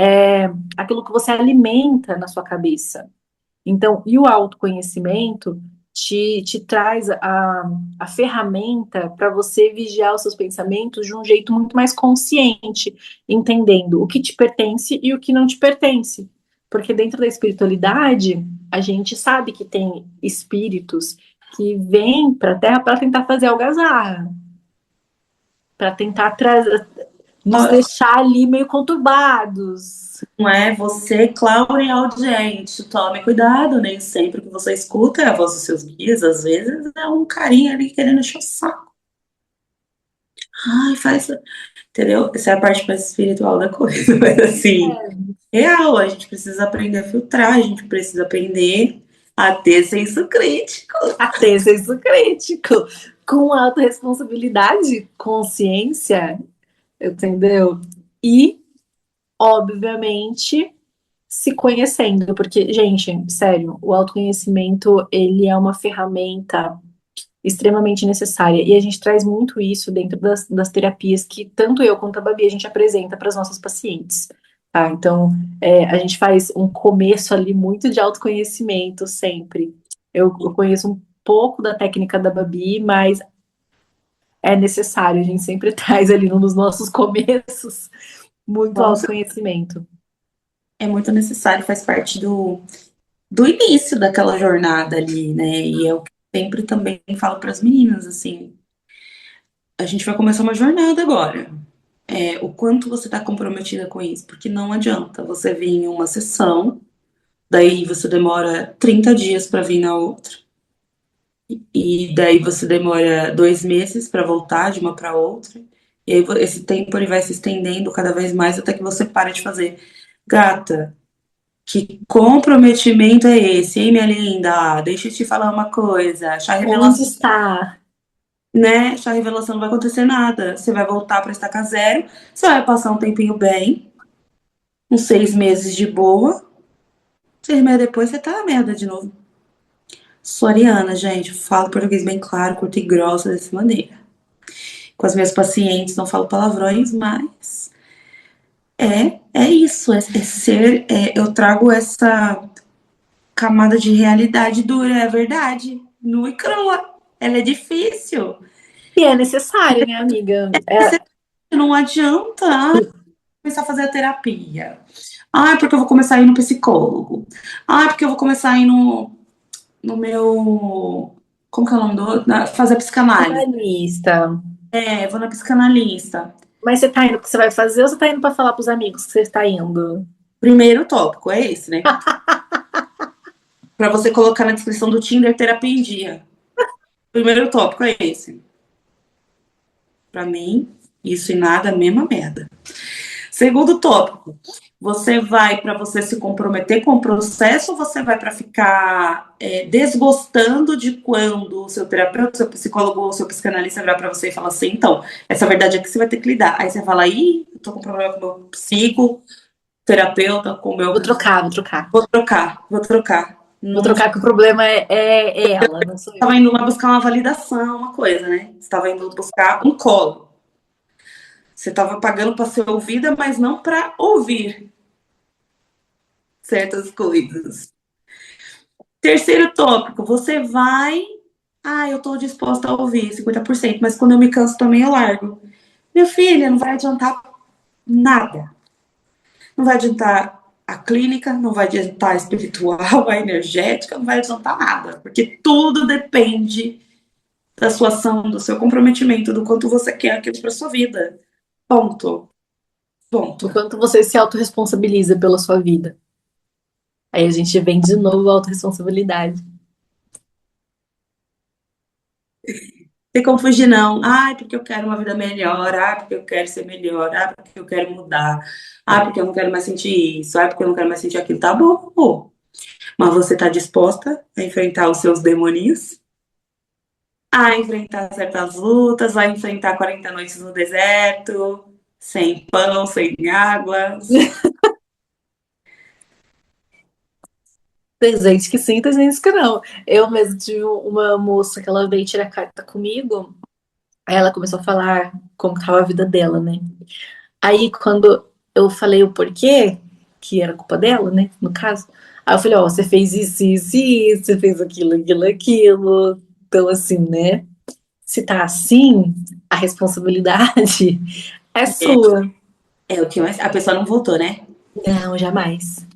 alimenta na sua cabeça. Então, e o autoconhecimento te traz a ferramenta para você vigiar os seus pensamentos de um jeito muito mais consciente, entendendo o que te pertence e o que não te pertence. Porque dentro da espiritualidade, a gente sabe que tem espíritos que vêm para a Terra para tentar fazer algazarra, para tentar nos deixar ali meio conturbados. Não é você, Cláudia audiente. Tome cuidado, nem sempre que você escuta é a voz dos seus guias, às vezes é um carinha ali querendo encher o saco. Ai, faz. Entendeu? Essa é a parte mais espiritual da coisa. Mas assim, real, a gente precisa aprender a filtrar, a gente precisa aprender a ter senso crítico. A ter senso crítico, com autorresponsabilidade, consciência, entendeu? E, obviamente, se conhecendo, porque, gente, sério, o autoconhecimento, ele é uma ferramenta extremamente necessária, e a gente traz muito isso dentro das terapias que tanto eu quanto a Babi a gente apresenta para as nossas pacientes, tá? Então, a gente faz um começo ali muito de autoconhecimento sempre. Eu conheço um pouco da técnica da Babi, mas é necessário, a gente sempre traz ali nos nossos começos muito Nossa, autoconhecimento. é muito necessário, faz parte do início daquela jornada ali, né? E é o que eu sempre também falo para as meninas, assim, a gente vai começar uma jornada agora. O quanto você está comprometida com isso, porque não adianta você vir em uma sessão, daí você demora 30 dias para vir na outra, e daí você demora 2 meses para voltar de uma para outra, e aí esse tempo ele vai se estendendo cada vez mais até que você para de fazer. Gata, que comprometimento é esse, hein, minha linda? Ah, deixa eu te falar uma coisa, chá Onde revelação, está? né? Chá revelação não vai acontecer nada. Você vai voltar para estacar zero, você vai passar um tempinho bem, uns 6 meses de boa, 6 meses depois você tá na merda de novo. Sou ariana, gente, falo português bem claro, curto e grossa dessa maneira. Com as minhas pacientes não falo palavrões, mas é isso, eu trago essa camada de realidade dura, é verdade, nua e crua. Ela é difícil. E é necessário, né, amiga? Não adianta começar a fazer a terapia. Ah, porque eu vou começar a ir no psicólogo. Ah, porque eu vou começar a ir no meu. Como que é o nome do outro? Fazer psicanálise. Analista. Vou na psicanalista. Mas você tá indo porque você vai fazer ou você tá indo pra falar pros amigos que você está indo? Primeiro tópico é esse, né? Pra você colocar na descrição do Tinder terapia em dia. Primeiro tópico é esse. Pra mim, isso e nada, a mesma merda. Segundo tópico, você vai para você se comprometer com o processo ou você vai para ficar desgostando de quando o seu terapeuta, seu psicólogo ou seu psicanalista virar para você e falar assim, então, essa verdade aqui você vai ter que lidar. Aí você fala, ih, eu tô com problema com o meu psicoterapeuta, com o meu... Vou trocar, vou trocar. Vou trocar, vou trocar. Vou Não trocar que o problema é ela, não sou eu. estava indo lá buscar uma validação, uma coisa, né? Você estava indo buscar um colo. Você estava pagando para ser ouvida, mas não para ouvir certas coisas. Terceiro tópico, você vai. Ah, eu estou disposta a ouvir 50%, mas quando eu me canso também eu largo. Minha filha, não vai adiantar nada. Não vai adiantar a clínica, não vai adiantar a espiritual, a energética, não vai adiantar nada, porque tudo depende da sua ação, do seu comprometimento, do quanto você quer aquilo para sua vida. Ponto. O Ponto. quanto você se autorresponsabiliza pela sua vida. Aí a gente vem de novo a autorresponsabilidade. Tem como fugir, não. Ai, porque eu quero uma vida melhor. Ai, porque eu quero ser melhor. Ai, porque eu quero mudar. Ai, porque eu não quero mais sentir isso. Ai, porque eu não quero mais sentir aquilo. Tá bom, pô. Mas você tá disposta a enfrentar os seus demoninhos? A enfrentar certas lutas? A enfrentar 40 noites no deserto? Sem pão, sem água? Tem gente que sim, tem gente que não. Eu mesmo tive uma moça que ela veio tirar carta comigo, aí ela começou a falar como estava a vida dela, né? Aí quando eu falei o porquê, que era culpa dela, né, no caso, aí eu falei, ó, você fez isso, você fez aquilo. Então, assim, né? Se tá assim, a responsabilidade é É, sua. é o que mais. A pessoa não voltou, né? Não, jamais.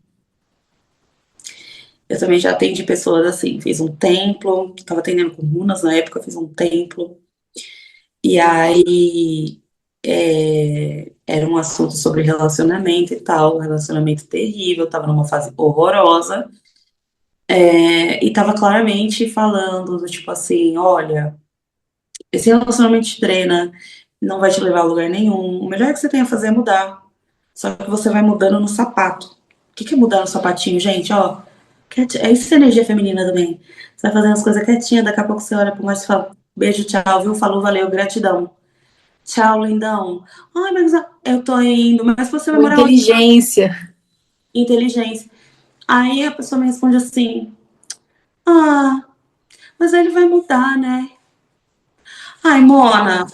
Eu também já atendi pessoas assim, fiz um templo, estava atendendo com runas na época, fiz um templo, e aí era um assunto sobre relacionamento e tal, relacionamento terrível, tava numa fase horrorosa, e tava claramente falando do tipo assim, olha, esse relacionamento te drena, não vai te levar a lugar nenhum, o melhor que você tem a fazer é mudar, só que você vai mudando no sapato. O que que é mudar no sapatinho, gente? Ó, é isso, é energia feminina também. Você vai fazendo as coisas quietinha, daqui a pouco você olha pro mais e fala, beijo, tchau, viu? Falou, valeu, gratidão. Tchau, lindão. Ai, mas eu tô indo, mas você vai Uma morar onde? inteligência. Inteligência. Aí a pessoa me responde assim, ah, mas ele vai mudar, né? Ai, Mona,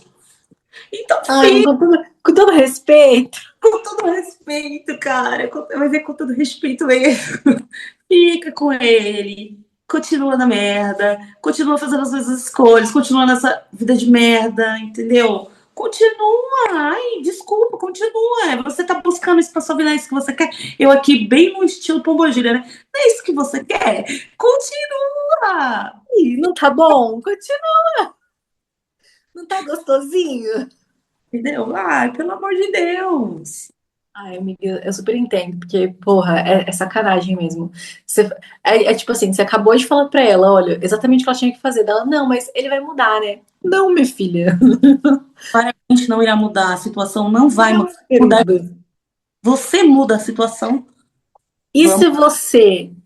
então Ai, fica com todo respeito. com todo respeito, cara, mas é com todo respeito mesmo. Fica com ele, continua na merda, continua fazendo as suas escolhas, continua nessa vida de merda, entendeu? Continua, ai, desculpa, continua. Você tá buscando isso pra sua vida, é isso que você quer? Eu aqui, bem no estilo Pombogira, né? Não é isso que você quer? Continua! Ih, não tá bom? Continua. Não tá gostosinho? Entendeu? Ai, pelo amor de Deus. Ai, amiga, eu super entendo, porque, porra, é sacanagem mesmo. Você, é tipo assim, você acabou de falar pra ela, olha, exatamente o que ela tinha que fazer. Dela, não, mas ele vai mudar, né? Não, minha filha. Claramente não irá mudar, a situação não vai Não, mudar. querida. Você muda a situação. Vamos.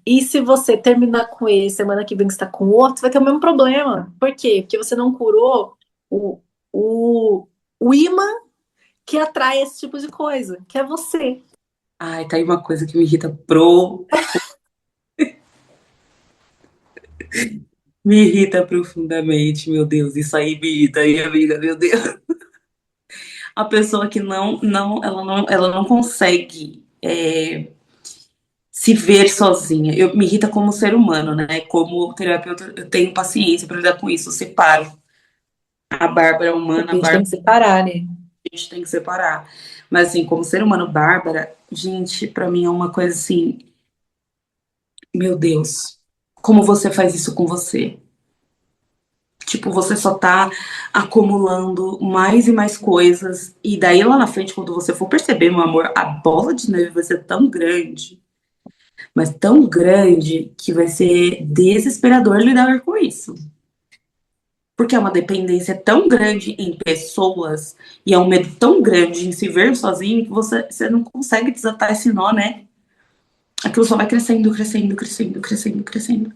E se você terminar com ele, semana que vem você tá com outro, você vai ter o mesmo problema. Por quê? Porque você não curou o, o, o imã que atrai esse tipo de coisa, que é você. Ai, tá aí uma coisa que me irrita pro. Me irrita profundamente, meu Deus. Isso aí me irrita aí, amiga, meu Deus. A pessoa que ela não consegue se ver sozinha. Me irrita como ser humano, né? Como terapeuta, eu tenho paciência para lidar com isso. Eu separo a Bárbara humana, A a gente tem Bárbara que separar, né? a gente tem que separar. Mas assim, como ser humano, Bárbara, gente, para mim é uma coisa assim, meu Deus, como você faz isso com você? Tipo, você só tá acumulando mais e mais coisas. E daí lá na frente, quando você for perceber, meu amor, a bola de neve vai ser tão grande, mas tão grande, que vai ser desesperador lidar com isso. Porque é uma dependência tão grande em pessoas e é um medo tão grande em se ver sozinho que você não consegue desatar esse nó, né? Aquilo só vai crescendo, crescendo, crescendo, crescendo, crescendo.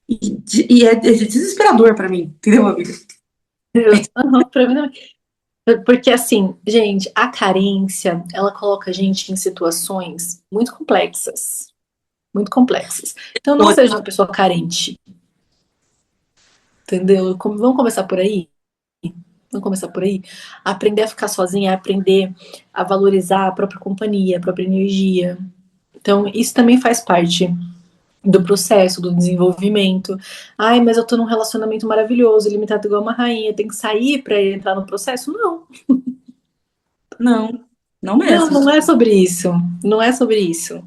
E é desesperador pra mim, entendeu, amiga? Aham, pra mim também. Porque assim, gente, a carência, ela coloca a gente em situações muito complexas. Muito complexas. Então não seja uma pessoa carente, entendeu? Vamos começar por aí? Vamos começar por aí? Aprender a ficar sozinha é aprender a valorizar a própria companhia, a própria energia. Então, isso também faz parte do processo, do desenvolvimento. Ai, mas eu tô num relacionamento maravilhoso, limitado igual uma rainha, tem que sair pra entrar no processo? Não. Não, não Não, mesmo. não é sobre isso. Não é sobre isso.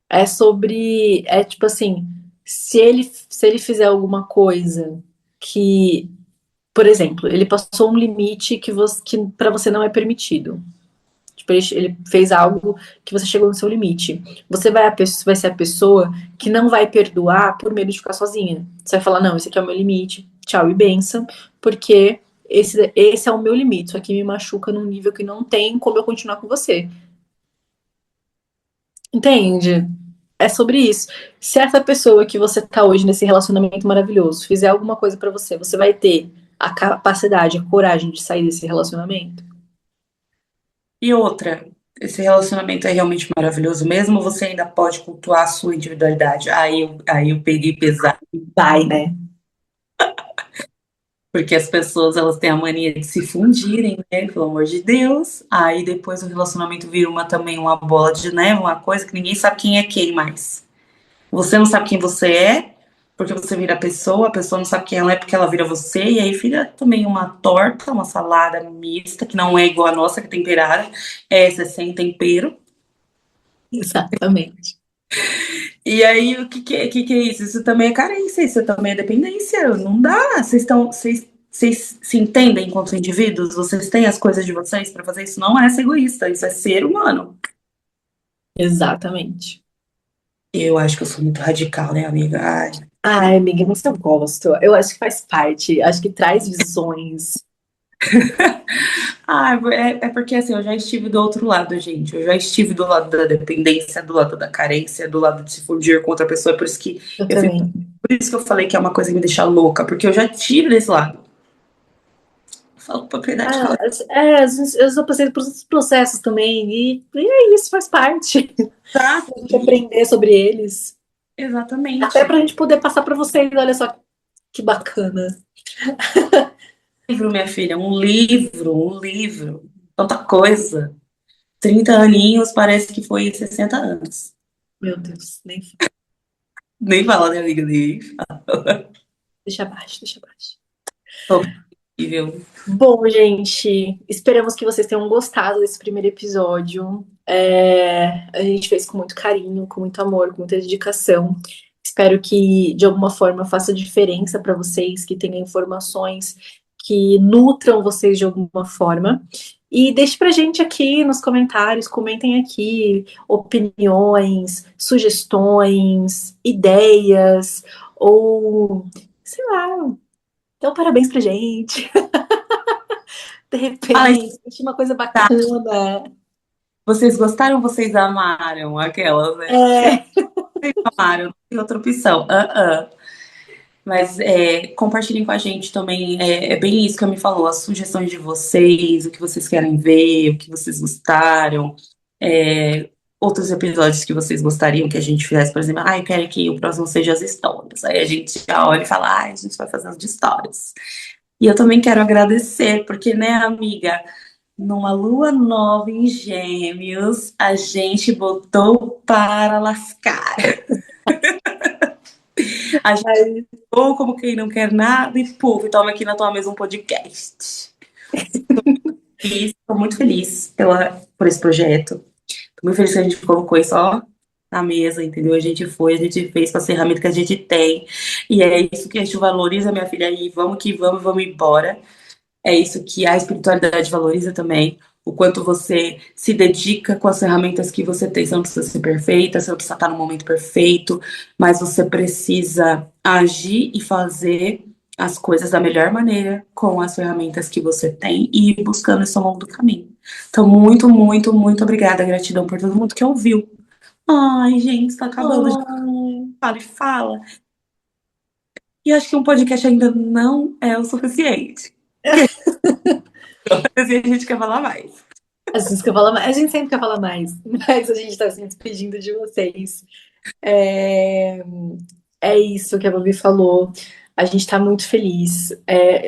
É sobre, é tipo assim, se ele fizer alguma coisa que, por exemplo, ele passou um limite que para você não é permitido. Tipo, ele fez algo que você chegou no seu limite. Você vai ser a pessoa que não vai perdoar por medo de ficar sozinha. Você vai falar, não, esse aqui é o meu limite, tchau e benção, porque esse é o meu limite. Isso aqui me machuca num nível que não tem como eu continuar com você. Entende? É sobre isso. Se essa pessoa que você tá hoje nesse relacionamento maravilhoso fizer alguma coisa pra você, você vai ter a capacidade, a coragem de sair desse relacionamento? E outra, esse relacionamento é realmente maravilhoso mesmo, ou você ainda pode cultuar a sua individualidade? Aí eu peguei pesado, Vai, né? porque as pessoas elas têm a mania de se fundirem, né? Pelo amor de Deus. Aí depois o relacionamento vira também uma bola de neve, uma coisa que ninguém sabe quem é quem mais. Você não sabe quem você é, porque você vira a pessoa não sabe quem ela é porque ela vira você, e aí vira também uma torta, uma salada mista, que não é igual a nossa, que é temperada, essa é sem tempero. Exatamente. E aí, o que é isso? Isso também é carência, isso também é dependência. Não dá. Vocês se entendem enquanto indivíduos? Vocês têm as coisas de vocês para fazer isso? Não é ser egoísta, isso é ser humano. Exatamente. Eu acho que eu sou muito radical, né, amiga? Ai. Ai, amiga, mas eu gosto. Eu acho que faz parte. Acho que traz visões. É porque assim, eu já estive do outro lado, gente. Eu já estive do lado da dependência, do lado da carência, do lado de se fundir com outra pessoa. Por isso que Eu eu fico, também. por isso que eu falei que é uma coisa que me deixa louca, porque eu já tive desse lado. Eu falo com propriedade, Ah, fala, às vezes eu só passei por esses processos também. E é isso, faz parte. exato, A gente aprender sobre eles. Até exatamente. pra gente poder passar pra vocês. Olha só que bacana. Livro, minha filha, um livro, tanta coisa. 30 aninhos parece que foi 60 anos. Meu Deus, nem Nem fala, né, amiga? Nem fala. deixa abaixo, deixa abaixo. Horrível. Bom, gente, esperamos que vocês tenham gostado desse primeiro episódio. A gente fez com muito carinho, com muito amor, com muita dedicação. Espero que de alguma forma faça diferença para vocês, que tenha informações que nutram vocês de alguma forma. E deixe pra gente aqui nos comentários, comentem aqui opiniões, sugestões, ideias, ou sei lá, dê um parabéns pra gente. De Fala, repente, uma coisa bacana. vocês gostaram, vocês amaram aquelas, né? É, Amaram, não tem outra opção. Mas compartilhem com a gente também. É bem isso que eu me falou, as sugestões de vocês, o que vocês querem ver, o que vocês gostaram, outros episódios que vocês gostariam que a gente fizesse, por exemplo, eu quero que o próximo seja as histórias. Aí a gente já olha e fala, a gente vai fazer as de histórias. E eu também quero agradecer, porque, né, amiga, numa lua nova em Gêmeos, a gente botou para lascar. A gente ou como quem não quer nada e puf, toma aqui na tua mesa um podcast. E estou muito feliz por esse projeto. Estou muito feliz que a gente colocou isso ó, na mesa, entendeu? A gente fez com a ferramenta que a gente tem. E é isso que a gente valoriza, minha filha. E vamos que vamos, vamos embora. É isso que a espiritualidade valoriza também. O quanto você se dedica com as ferramentas que você tem. Você não precisa ser perfeita, você não precisa estar no momento perfeito, mas você precisa agir e fazer as coisas da melhor maneira com as ferramentas que você tem e ir buscando isso ao longo do caminho. Então, muito, muito, muito obrigada. Gratidão por todo mundo que ouviu. Ai, gente, está acabando. A gente fala e fala. E acho que um podcast ainda não é o suficiente. Assim, a gente quer falar mais. a gente sempre quer falar mais, mas a gente está se despedindo de vocês. É, é isso que a Babi falou. A gente está muito feliz.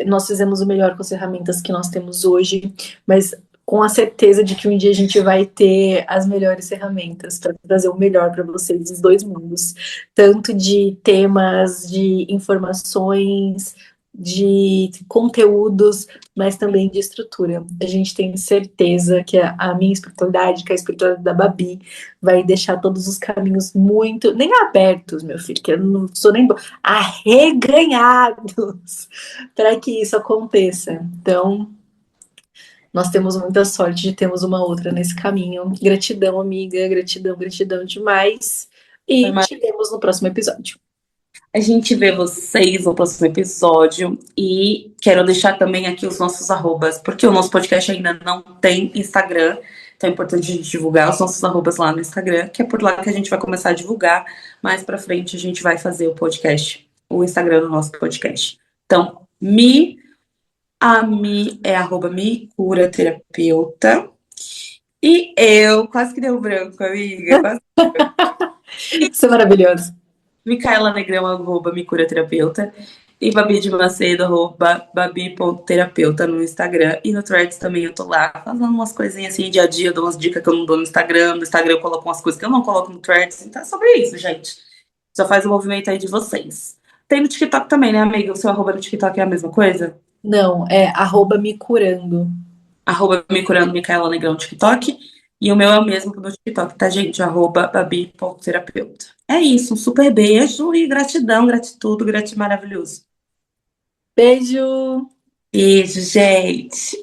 Nós fizemos o melhor com as ferramentas que nós temos hoje, mas com a certeza de que um dia a gente vai ter as melhores ferramentas para trazer o melhor para vocês dos dois mundos, tanto de temas, de informações, de conteúdos, mas também de estrutura. A gente tem certeza que a minha espiritualidade, que a espiritualidade da Babi, vai deixar todos os caminhos muito, nem abertos, meu filho, que eu não sou nem arreganhados para que isso aconteça. Então, nós temos muita sorte de termos uma outra nesse caminho. Gratidão, amiga, gratidão, gratidão demais. E te vemos no próximo episódio. A gente vê vocês no próximo episódio e quero deixar também aqui os nossos arrobas, porque o nosso podcast ainda não tem Instagram, então é importante a gente divulgar os nossos arrobas lá no Instagram, que é por lá que a gente vai começar a divulgar. Mais pra frente a gente vai fazer o podcast, o Instagram do nosso podcast. Então, a Mi é @micuraterapeuta E eu, quase que deu branco, amiga. Quase. Isso é maravilhoso. Micaela Negrão, arroba Micuraterapeuta. E Babi de Macedo, arroba babi.terapeuta no Instagram. E no Threads também eu tô lá fazendo umas coisinhas assim, dia a dia, eu dou umas dicas que eu não dou no Instagram. No Instagram eu coloco umas coisas que eu não coloco no Threads. Então é sobre isso, gente. Só faz o movimento aí de vocês. Tem no TikTok também, né, amiga? O seu arroba no TikTok é a mesma coisa? Não, é arroba me curando. Arroba me curando Micaela Negrão no TikTok. E o meu é o mesmo no TikTok, tá, gente? Arroba babi.terapeuta. É isso, um super beijo e gratidão, gratitude, gratidão maravilhoso. Beijo! Beijo, gente.